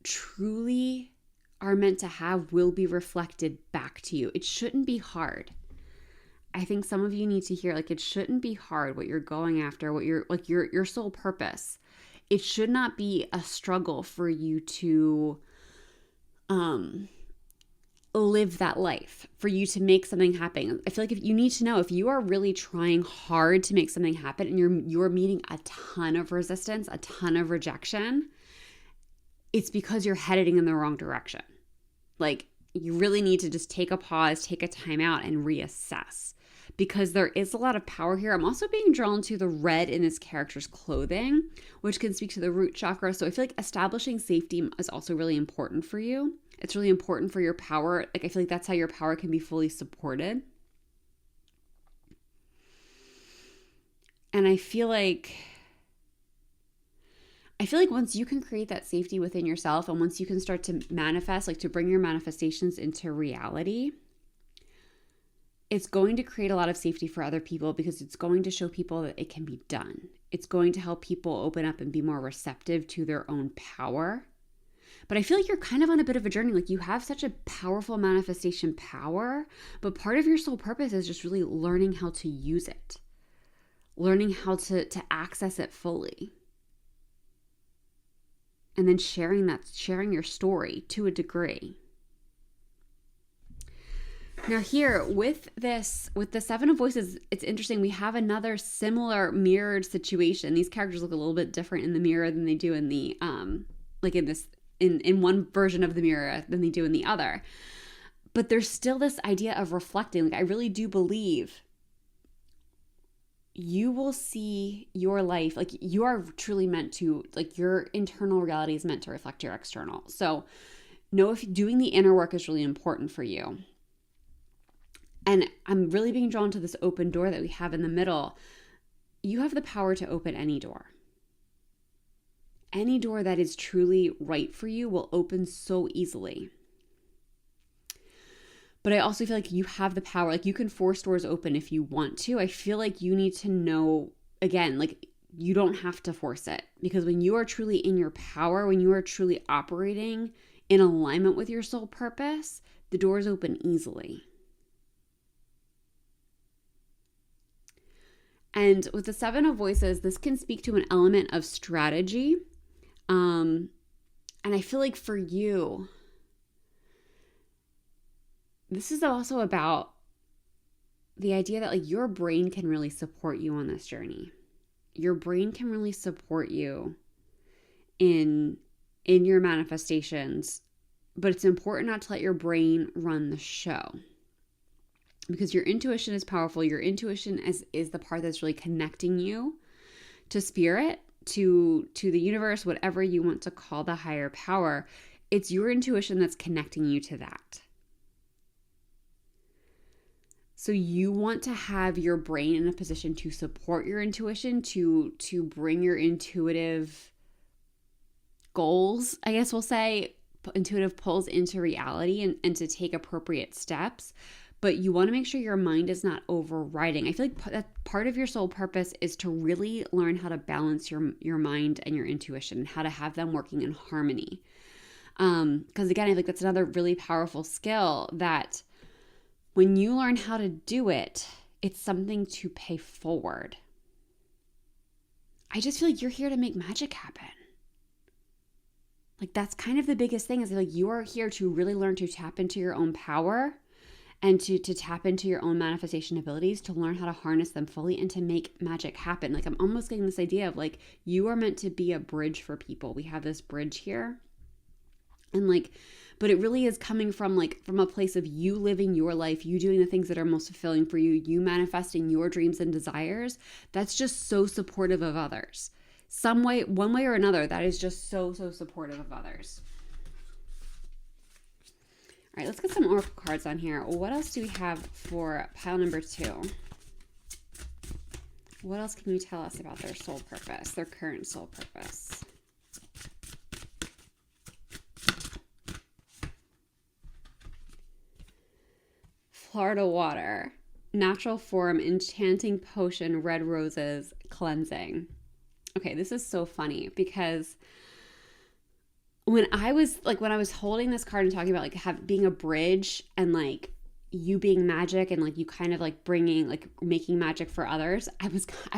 truly are meant to have will be reflected back to you. It shouldn't be hard. I think some of you need to hear, like, it shouldn't be hard what you're going after, what you're like your sole purpose. It should not be a struggle for you to live that life, for you to make something happen. I feel like if you need to know, if you are really trying hard to make something happen and you're meeting a ton of resistance, a ton of rejection, it's because you're heading in the wrong direction. Like, you really need to just take a pause, take a time out, and reassess, because there is a lot of power here. I'm also being drawn to the red in this character's clothing, which can speak to the root chakra. So I feel like establishing safety is also really important for you. It's really important for your power. Like, I feel like that's how your power can be fully supported. And I feel like once you can create that safety within yourself, and once you can start to manifest, like to bring your manifestations into reality, it's going to create a lot of safety for other people because it's going to show people that it can be done. It's going to help people open up and be more receptive to their own power. But I feel like you're kind of on a bit of a journey. Like you have such a powerful manifestation power, but part of your soul purpose is just really learning how to use it, learning how to access it fully. And then sharing your story to a degree. Now here with the Seven of Voices, it's interesting. We have another similar mirrored situation. These characters look a little bit different in the mirror than they do in the in one version of the mirror than they do in the other. But there's still this idea of reflecting. Like I really do believe you will see your life, like you are truly meant to, like your internal reality is meant to reflect your external. So know if doing the inner work is really important for you. And I'm really being drawn to this open door that we have in the middle. You have the power to open any door. Any door that is truly right for you will open so easily. But I also feel like you have the power, like you can force doors open if you want to. I feel like you need to know, again, like you don't have to force it. Because when you are truly in your power, when you are truly operating in alignment with your soul purpose, the doors open easily. And with the Seven of Voices, this can speak to an element of strategy. And I feel like for you, this is also about the idea that like your brain can really support you on this journey. Your brain can really support you in your manifestations, but it's important not to let your brain run the show. Because your intuition is powerful. Your intuition is the part that's really connecting you to spirit, to the universe, whatever you want to call the higher power. It's your intuition that's connecting you to that. So you want to have your brain in a position to support your intuition, to bring your intuitive goals, I guess we'll say, intuitive pulls into reality and to take appropriate steps. But you want to make sure your mind is not overriding. I feel like that part of your soul purpose is to really learn how to balance your mind and your intuition, and how to have them working in harmony. Because again, I feel like that's another really powerful skill that when you learn how to do it, it's something to pay forward. I just feel like you're here to make magic happen. Like that's kind of the biggest thing, is like you are here to really learn to tap into your own power and to tap into your own manifestation abilities, to learn how to harness them fully and to make magic happen. Like I'm almost getting this idea of like you are meant to be a bridge for people. We have this bridge here. And like, but it really is coming from a place of you living your life, you doing the things that are most fulfilling for you, you manifesting your dreams and desires. That's just so supportive of others. One way or another, that is just so supportive of others. All right, let's get some oracle cards on here. What else do we have for pile number 2? What else can you tell us about their soul purpose, their current soul purpose? Florida water, natural form, enchanting potion, red roses, cleansing. Okay, this is so funny because when I was holding this card and talking about like being a bridge and like you being magic and like you kind of like bringing, like making magic for others, I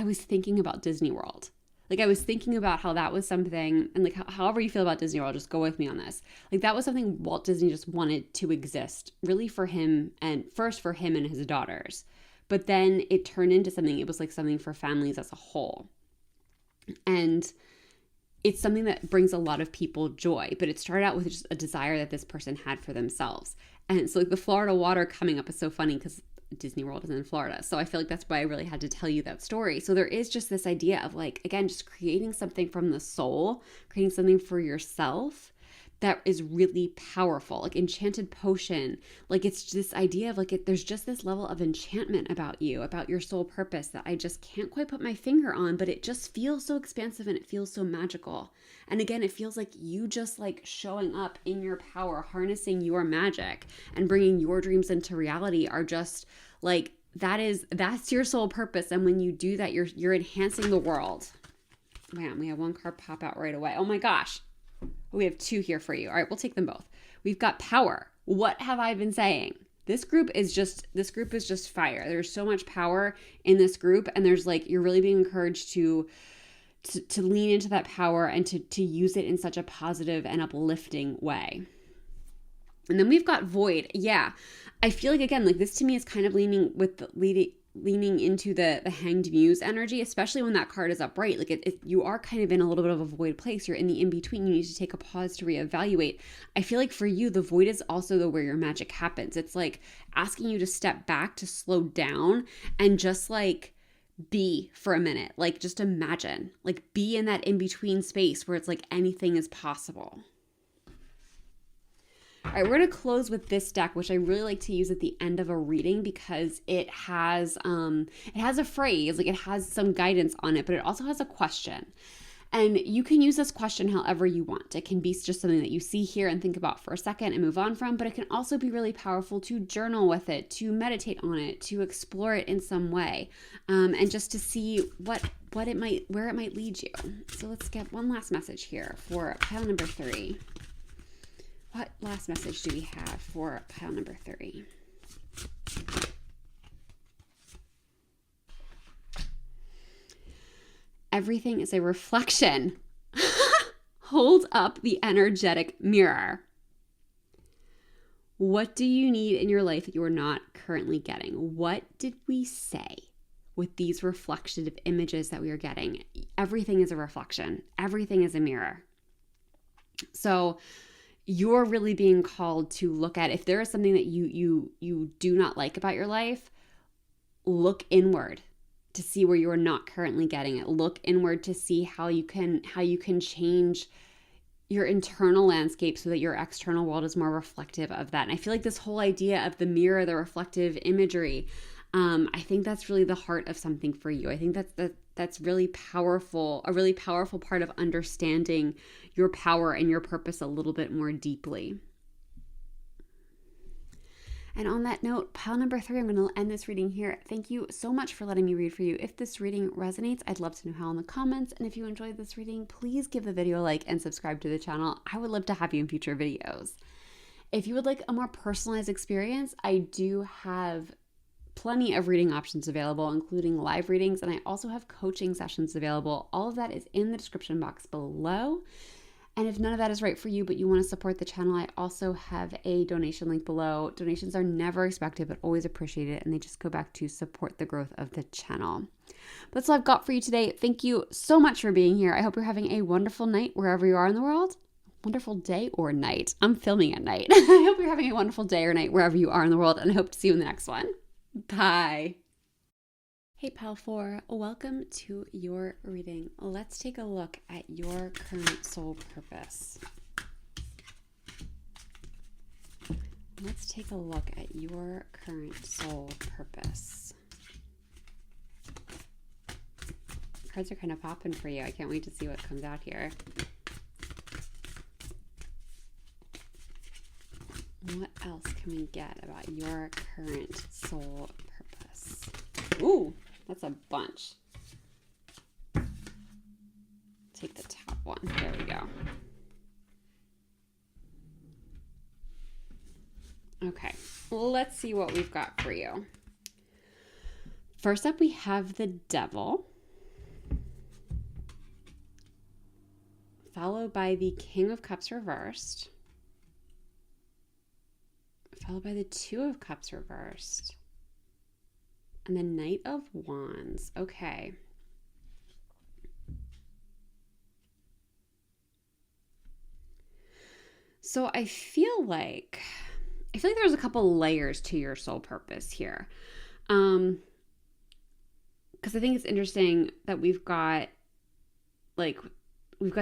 was thinking about Disney World. Like I was thinking about how that was something, and like however you feel about Disney World, just go with me on this. Like that was something Walt Disney just wanted to exist really for him, and first for him and his daughters. But then it turned into something, it was like something for families as a whole. And it's something that brings a lot of people joy, but it started out with just a desire that this person had for themselves. And so like the Florida water coming up is so funny because Disney World is in Florida. So I feel like that's why I really had to tell you that story. So there is just this idea of like, again, just creating something from the soul, creating something for yourself that is really powerful, like enchanted potion. Like it's this idea of like, there's just this level of enchantment about you, about your soul purpose that I just can't quite put my finger on, but it just feels so expansive and it feels so magical. And again, it feels like you just like showing up in your power, harnessing your magic and bringing your dreams into reality are just Like that's your soul purpose. And when you do that, you're enhancing the world. Man, we have one card pop out right away. Oh my gosh. We have 2 here for you. All right, we'll take them both. We've got power. What have I been saying? This group is just fire. There's so much power in this group, and there's like, you're really being encouraged to lean into that power and to use it in such a positive and uplifting way. And then we've got void. Yeah. I feel like, again, like this to me is kind of leaning into the hanged muse energy, especially when that card is upright. Like you are kind of in a little bit of a void place. You're in the in-between. You need to take a pause to reevaluate. I feel like for you, the void is also where your magic happens. It's like asking you to step back, to slow down, and just like be for a minute. Like just imagine, like be in that in-between space where it's like anything is possible. All right, we're going to close with this deck, which I really like to use at the end of a reading because it has a phrase, like it has some guidance on it, but it also has a question. And you can use this question however you want. It can be just something that you see here and think about for a second and move on from, but it can also be really powerful to journal with it, to meditate on it, to explore it in some way, and just to see where it might lead you. So let's get one last message here for pile number 3. What last message do we have for pile number 3? Everything is a reflection. Hold up the energetic mirror. What do you need in your life that you are not currently getting? What did we say with these reflective images that we are getting? Everything is a reflection. Everything is a mirror. So you're really being called to look at, if there is something that you do not like about your life, look inward to see where you are not currently getting it. Look inward to see how you can change your internal landscape so that your external world is more reflective of that. And I feel like this whole idea of the mirror, the reflective imagery, I think that's really the heart of something for you. I think that's really powerful, a really powerful part of understanding your power and your purpose a little bit more deeply. And on that note, pile number 3, I'm going to end this reading here. Thank you so much for letting me read for you. If this reading resonates, I'd love to know how in the comments. And if you enjoyed this reading, please give the video a like and subscribe to the channel. I would love to have you in future videos. If you would like a more personalized experience, I do have plenty of reading options available, including live readings, and I also have coaching sessions available. All of that is in the description box below. And if none of that is right for you, but you want to support the channel, I also have a donation link below. Donations are never expected, but always appreciated, and they just go back to support the growth of the channel. That's all I've got for you today. Thank you so much for being here. I hope you're having a wonderful night wherever you are in the world. Wonderful day or night. I'm filming at night. I hope you're having a wonderful day or night wherever you are in the world, and I hope to see you in the next one. Bye. Hey Pile 4, welcome to your reading. Let's take a look at your current soul purpose. Let's take a look at your current soul purpose. Cards are kind of popping for you. I can't wait to see what comes out here. What else can we get about your current soul purpose? Ooh, that's a bunch. Take the top one. There we go. Okay, let's see what we've got for you. First up, we have the Devil, followed by the King of Cups reversed, followed by the Two of Cups reversed, and the Knight of Wands. Okay. So I feel like there's a couple layers to your soul purpose here. Because I think it's interesting that we've got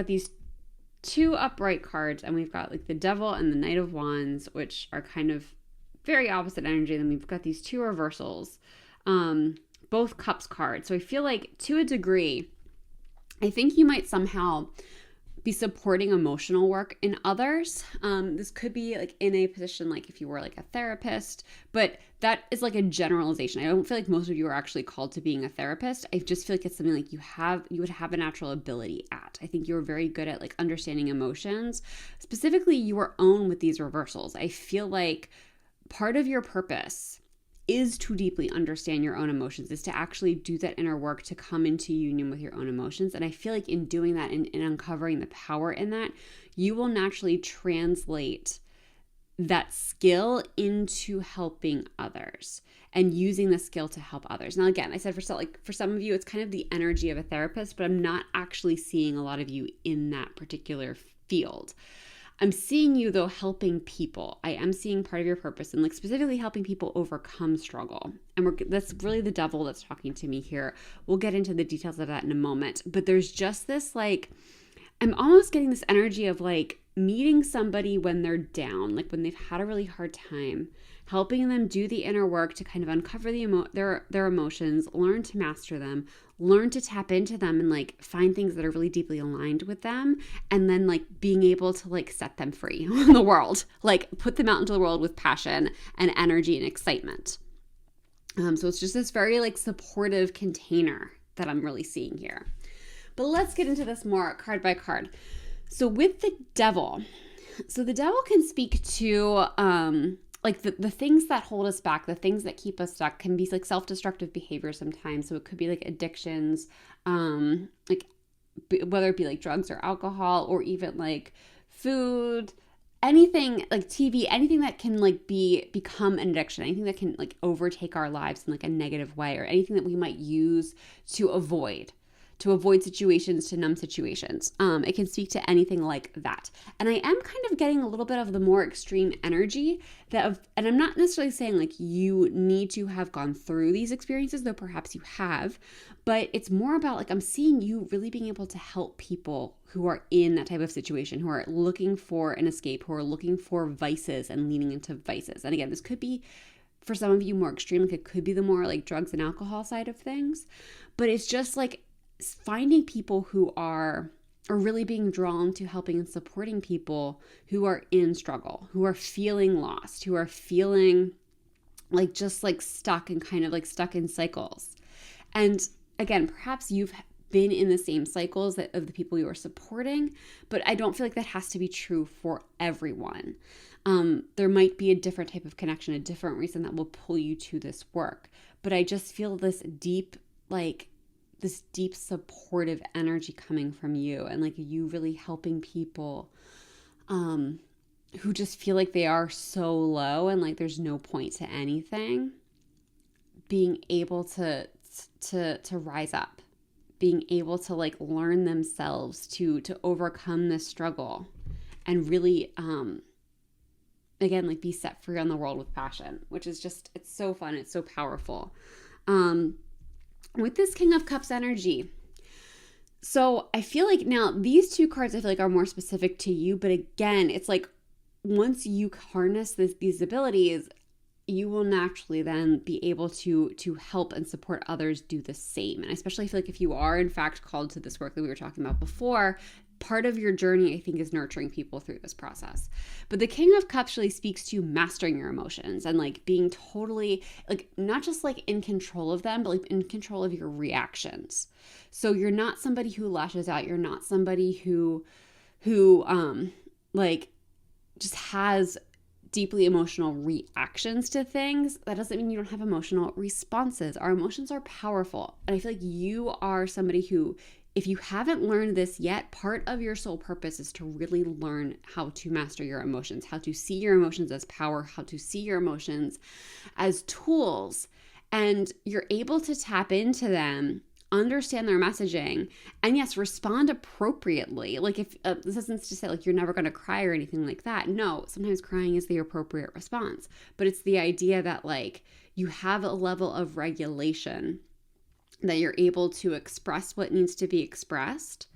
these two upright cards, and we've got like the Devil and the Knight of Wands, which are kind of very opposite energy. Then we've got these two reversals, both Cups cards. So I feel like, to a degree, I think you might somehow be supporting emotional work in others. This could be like in a position like if you were like a therapist, but that is like a generalization. I don't feel like most of you are actually called to being a therapist. I just feel like it's something like you would have a natural ability at. I think you're very good at like understanding emotions, specifically your own with these reversals. I feel like part of your purpose is to deeply understand your own emotions, is to actually do that inner work to come into union with your own emotions. And I feel like in doing that and uncovering the power in that, you will naturally translate that skill into helping others and using the skill to help others. Now, again, I said for some of you, it's kind of the energy of a therapist, but I'm not actually seeing a lot of you in that particular field. I'm seeing you though helping people. I am seeing part of your purpose and like specifically helping people overcome struggle. And that's really the devil that's talking to me here. We'll get into the details of that in a moment. But there's just this like, I'm almost getting this energy of like meeting somebody when they're down, like when they've had a really hard time, helping them do the inner work to kind of uncover their emotions, learn to master them, learn to tap into them and like find things that are really deeply aligned with them, and then like being able to like set them free in the world, like put them out into the world with passion and energy and excitement. So it's just this very like supportive container that I'm really seeing here. But let's get into this more card by card. So with the devil, so the devil can speak to like the things that hold us back, the things that keep us stuck can be like self-destructive behavior sometimes. So it could be like addictions, like whether it be like drugs or alcohol or even like food, anything like TV, anything that can like become an addiction, anything that can like overtake our lives in like a negative way, or anything that we might use to avoid situations, to numb situations. It can speak to anything like that. And I am kind of getting a little bit of the more extreme energy and I'm not necessarily saying like you need to have gone through these experiences, though perhaps you have, but it's more about like I'm seeing you really being able to help people who are in that type of situation, who are looking for an escape, who are looking for vices and leaning into vices. And again, this could be for some of you more extreme, like it could be the more like drugs and alcohol side of things, but it's just like finding people who are really being drawn to helping and supporting people who are in struggle, who are feeling lost, who are feeling like just like stuck and kind of like stuck in cycles. And again, perhaps you've been in the same cycles of the people you are supporting, but I don't feel like that has to be true for everyone. There might be a different type of connection, a different reason that will pull you to this work. But I just feel this deep supportive energy coming from you, and like you really helping people who just feel like they are so low and like there's no point to anything, being able to rise up, being able to like learn themselves to overcome this struggle and really again like be set free on the world with passion, which is just, it's so fun, it's so powerful. With this King of Cups energy, so I feel like now these two cards I feel like are more specific to you, but again, it's like once you harness these abilities, you will naturally then be able to help and support others do the same. And I especially feel like if you are in fact called to this work that we were talking about before, part of your journey, I think, is nurturing people through this process. But the King of Cups really speaks to mastering your emotions and like being totally like not just like in control of them, but like in control of your reactions. So you're not somebody who lashes out. You're not somebody who like just has deeply emotional reactions to things. That doesn't mean you don't have emotional responses. Our emotions are powerful. And I feel like you are somebody who, if you haven't learned this yet, part of your soul purpose is to really learn how to master your emotions, how to see your emotions as power, how to see your emotions as tools. And you're able to tap into them, understand their messaging, and yes, respond appropriately. Like if this isn't to say like you're never going to cry or anything like that. No, sometimes crying is the appropriate response, but it's the idea that like you have a level of regulation, that you're able to express what needs to be expressed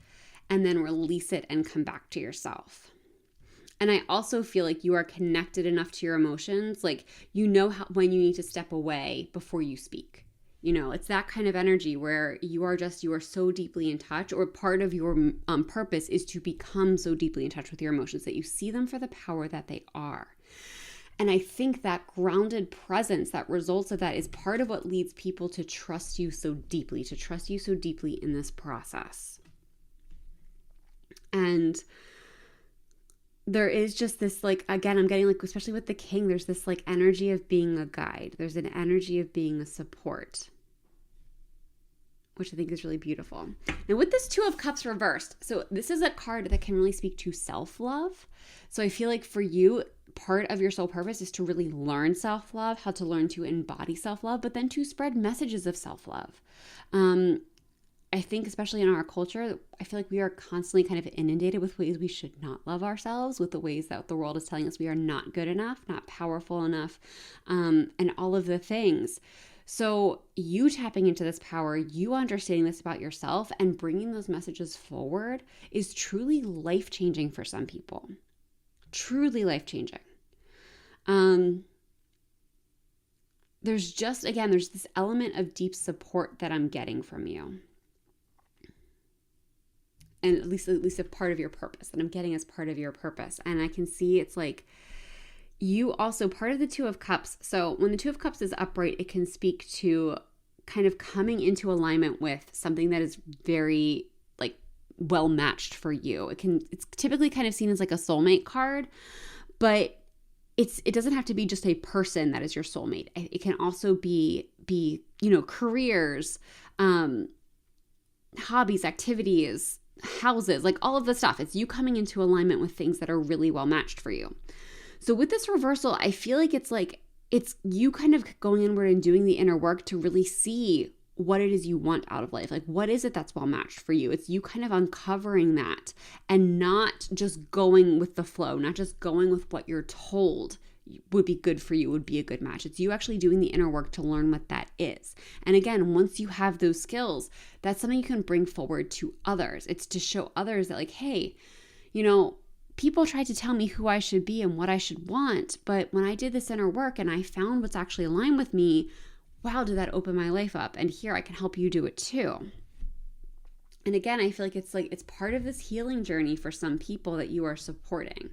and then release it and come back to yourself. And I also feel like you are connected enough to your emotions, like you know when you need to step away before you speak. It's that kind of energy where you are so deeply in touch, or part of your purpose is to become so deeply in touch with your emotions that you see them for the power that they are. And I think that grounded presence that results of that is part of what leads people to trust you so deeply, in this process. And there is just this, again, I'm getting especially with the king, there's this energy of being a guide. There's an energy of being a support, which I think is really beautiful. Now with this 2 of Cups reversed, so this is a card that can really speak to self-love. So I feel like for you, part of your soul purpose is to really learn self-love, how to learn to embody self-love, but then to spread messages of self-love. I think especially in our culture, I feel like we are constantly kind of inundated with ways we should not love ourselves, with the ways that the world is telling us we are not good enough, not powerful enough, and all of the things. So you tapping into this power, you understanding this about yourself and bringing those messages forward is truly life-changing for some people. Truly life-changing. There's this element of deep support that I'm getting from you. And at least a part of your purpose that I'm getting as part of your purpose. And I can see it's you also part of the 2 of Cups. So when the 2 of Cups is upright, it can speak to kind of coming into alignment with something that is very well matched for you. It's typically kind of seen as a soulmate card, but it doesn't have to be just a person that is your soulmate. It can also be careers, hobbies, activities, houses, all of the stuff. It's you coming into alignment with things that are really well matched for you. So with this reversal, I feel like it's you kind of going inward and doing the inner work to really see what it is you want out of life. What is it that's well matched for you? It's you kind of uncovering that and not just going with the flow, not just going with what you're told would be good for you, would be a good match. It's you actually doing the inner work to learn what that is. And again, once you have those skills, that's something you can bring forward to others. It's to show others that hey, people tried to tell me who I should be and what I should want, but when I did this inner work and I found what's actually aligned with me, wow, did that open my life up? And here I can help you do it too. And again, I feel like it's part of this healing journey for some people that you are supporting.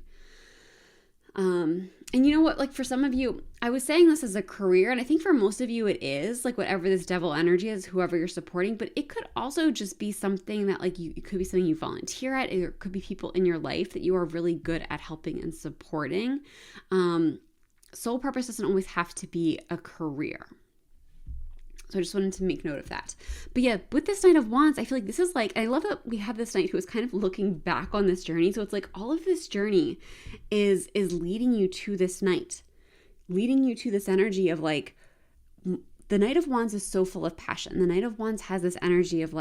And you know what, for some of you, I was saying this as a career, and I think for most of you it is, whatever this devil energy is, whoever you're supporting, but it could also just be something that it could be something you volunteer at, it could be people in your life that you are really good at helping and supporting. Soul purpose doesn't always have to be a career. So I just wanted to make note of that. But yeah, with this Knight of Wands, I feel like this is I love that we have this knight who is kind of looking back on this journey. So it's all of this journey is leading you to this knight, leading you to this energy of the Knight of Wands is so full of passion. The Knight of Wands has this energy of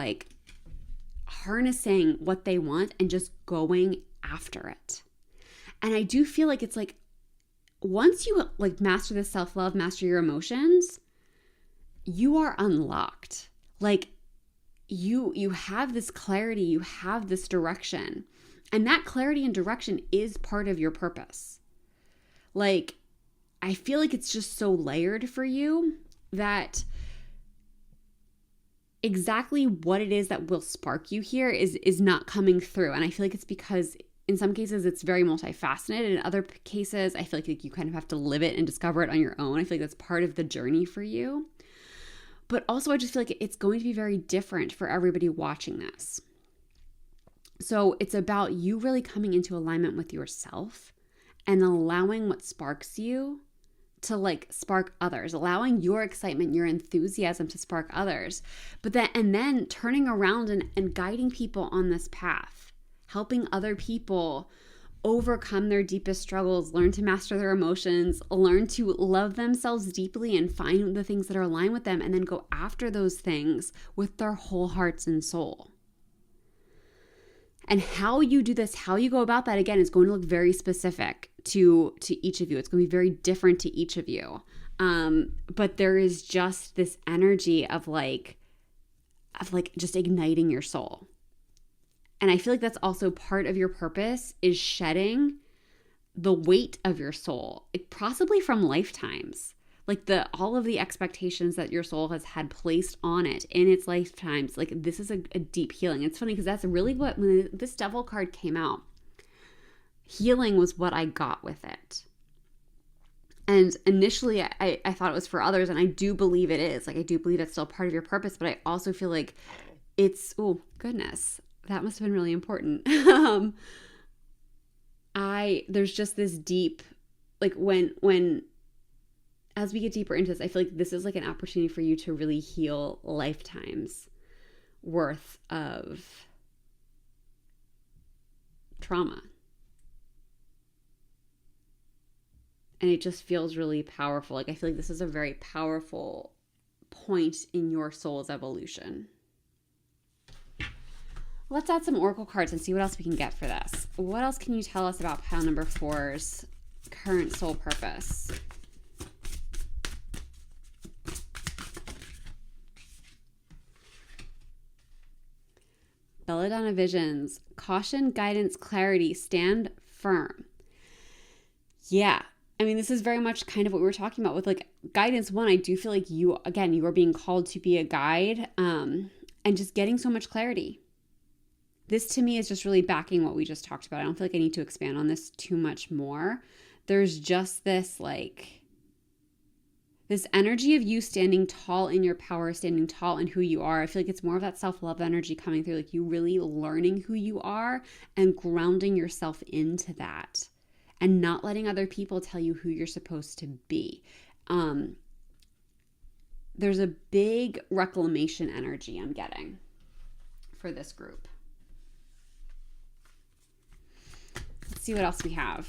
harnessing what they want and just going after it. And I do feel it's once you master this self-love, master your emotions, you are unlocked. You have this clarity, you have this direction. And that clarity and direction is part of your purpose. I feel it's just so layered for you that exactly what it is that will spark you here is not coming through. And I feel it's because in some cases it's very multifaceted. In other cases, I feel you kind of have to live it and discover it on your own. I feel that's part of the journey for you. But also I just feel it's going to be very different for everybody watching this. So it's about you really coming into alignment with yourself and allowing what sparks you to spark others, allowing your excitement, your enthusiasm to spark others, but then turning around and guiding people on this path, helping other people overcome their deepest struggles, learn to master their emotions, learn to love themselves deeply and find the things that are aligned with them, and then go after those things with their whole hearts and soul. And how you do this, how you go about that, again, is going to look very specific to each of you. It's going to be very different to each of you. But there is just this energy of just igniting your soul. And I feel that's also part of your purpose, is shedding the weight of your soul, possibly from lifetimes. like all of the expectations that your soul has had placed on it in its lifetimes. Like this is a deep healing. It's funny because that's really what, when this devil card came out, healing was what I got with it. And initially I thought it was for others, and I do believe it is. Like I do believe it's still part of your purpose, but I also feel like it's, oh goodness, that must have been really important. There's just this deep, like when as we get deeper into this, I feel like this is like an opportunity for you to really heal lifetimes worth of trauma. And it just feels really powerful. Like I feel like this is a very powerful point in your soul's evolution. Let's add some oracle cards and see what else we can get for this. What else can you tell us about pile number 4's current soul purpose? Belladonna Visions, caution, guidance, clarity, stand firm. Yeah. I mean, this is very much kind of what we were talking about with like guidance. One, I do feel like you are being called to be a guide, and just getting so much clarity. This to me is just really backing what we just talked about. I don't feel like I need to expand on this too much more. There's just this energy of you standing tall in your power, standing tall in who you are. I feel like it's more of that self-love energy coming through, like you really learning who you are and grounding yourself into that and not letting other people tell you who you're supposed to be. There's a big reclamation energy I'm getting for this group. Let's see what else we have.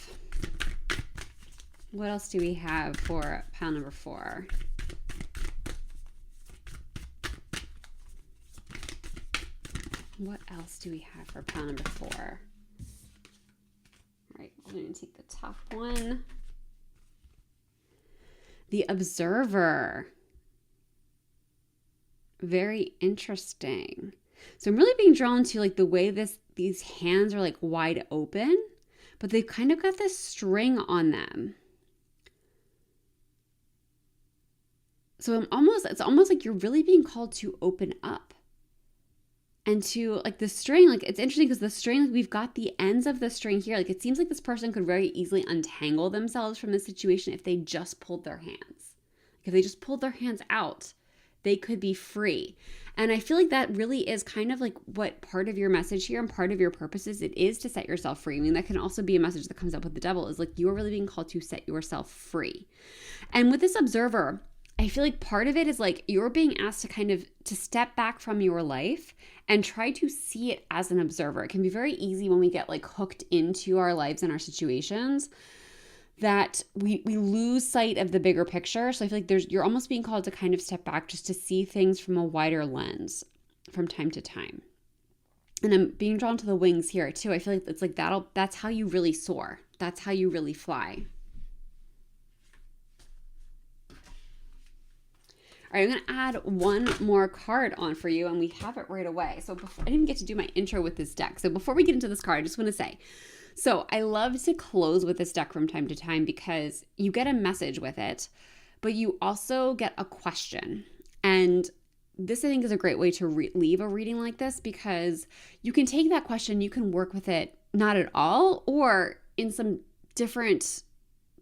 What else do we have for pile number 4? What else do we have for pile number 4? All right, we're going to take the top one. The Observer. Very interesting. So I'm really being drawn to like the way these hands are like wide open, but they've kind of got this string on them. So it's almost like you're really being called to open up. And to like the string, like it's interesting because the string, like we've got the ends of the string here. Like it seems like this person could very easily untangle themselves from this situation if they just pulled their hands. Like if they just pulled their hands out, they could be free. And I feel like that really is kind of like what part of your message here and part of your purpose is. It is to set yourself free. I mean, that can also be a message that comes up with the devil is like you are really being called to set yourself free. And with this Observer, I feel like part of it is like you're being asked to kind of to step back from your life and try to see it as an observer. It can be very easy when we get like hooked into our lives and our situations that we lose sight of the bigger picture. So I feel like you're almost being called to kind of step back just to see things from a wider lens from time to time. And I'm being drawn to the wings here too. I feel like it's like that's how you really soar. That's how you really fly. All right, I'm going to add one more card on for you, and we have it right away. So I didn't get to do my intro with this deck. So before we get into this card, I just want to say, so I love to close with this deck from time to time because you get a message with it, but you also get a question. And this, I think, is a great way to leave a reading like this because you can take that question, you can work with it not at all, or in some different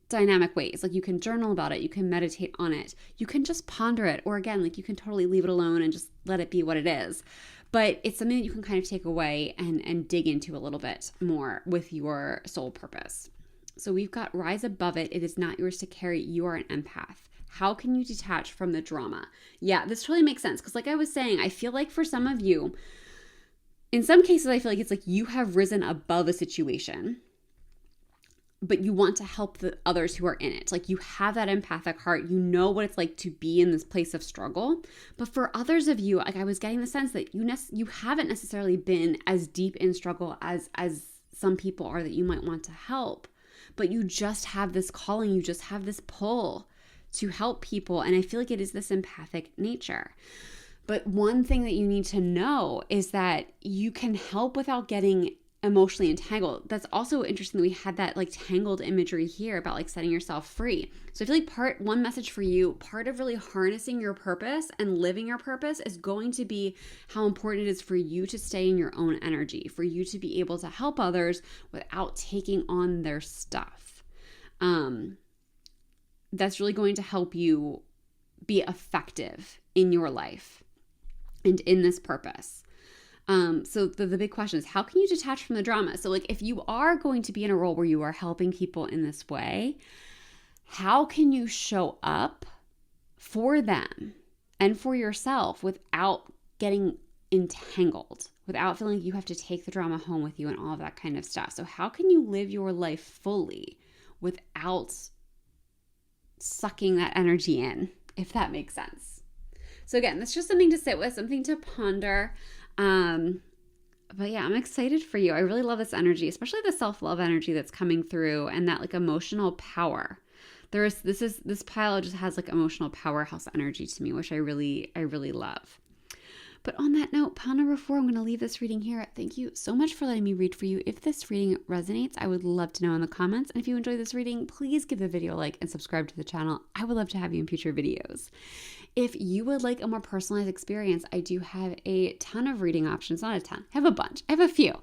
dynamic ways. Like you can journal about it, you can meditate on it, you can just ponder it, or again, like you can totally leave it alone and just let it be what it is. But it's something that you can kind of take away and dig into a little bit more with your soul purpose. So we've got rise above it. It is not yours to carry. You are an empath. How can you detach from the drama? Yeah, this totally makes sense. Because like I was saying, I feel like for some of you, in some cases, I feel like it's like you have risen above a situation, but you want to help the others who are in it. Like you have that empathic heart. You know what it's like to be in this place of struggle. But for others of you, like I was getting the sense that you haven't necessarily been as deep in struggle as some people are that you might want to help. But you just have this calling. You just have this pull to help people. And I feel like it is this empathic nature. But one thing that you need to know is that you can help without getting emotionally entangled. That's also interesting that we had that like tangled imagery here about like setting yourself free. So I feel like one message for you, part of really harnessing your purpose and living your purpose is going to be how important it is for you to stay in your own energy, for you to be able to help others without taking on their stuff. That's really going to help you be effective in your life and in this purpose. So the big question is, how can you detach from the drama? So like, if you are going to be in a role where you are helping people in this way, how can you show up for them and for yourself without getting entangled, without feeling like you have to take the drama home with you and all of that kind of stuff? So how can you live your life fully without sucking that energy in, if that makes sense? So again, that's just something to sit with, something to ponder. But yeah, I'm excited for you. I really love this energy, especially the self-love energy that's coming through and that like emotional power. This pile just has like emotional powerhouse energy to me, which I really love. But on that note, pile number 4, I'm going to leave this reading here. Thank you so much for letting me read for you. If this reading resonates, I would love to know in the comments. And if you enjoyed this reading, please give the video a like and subscribe to the channel. I would love to have you in future videos. If you would like a more personalized experience, I do have a ton of reading options. Not a ton. I have a bunch. I have a few.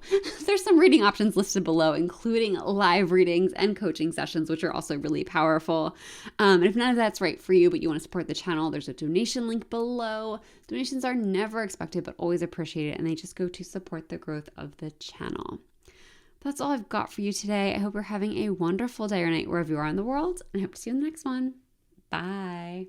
There's some reading options listed below, including live readings and coaching sessions, which are also really powerful. And if none of that's right for you, but you want to support the channel, there's a donation link below. Donations are never expected, but always appreciated, and they just go to support the growth of the channel. That's all I've got for you today. I hope you're having a wonderful day or night wherever you are in the world, and I hope to see you in the next one. Bye.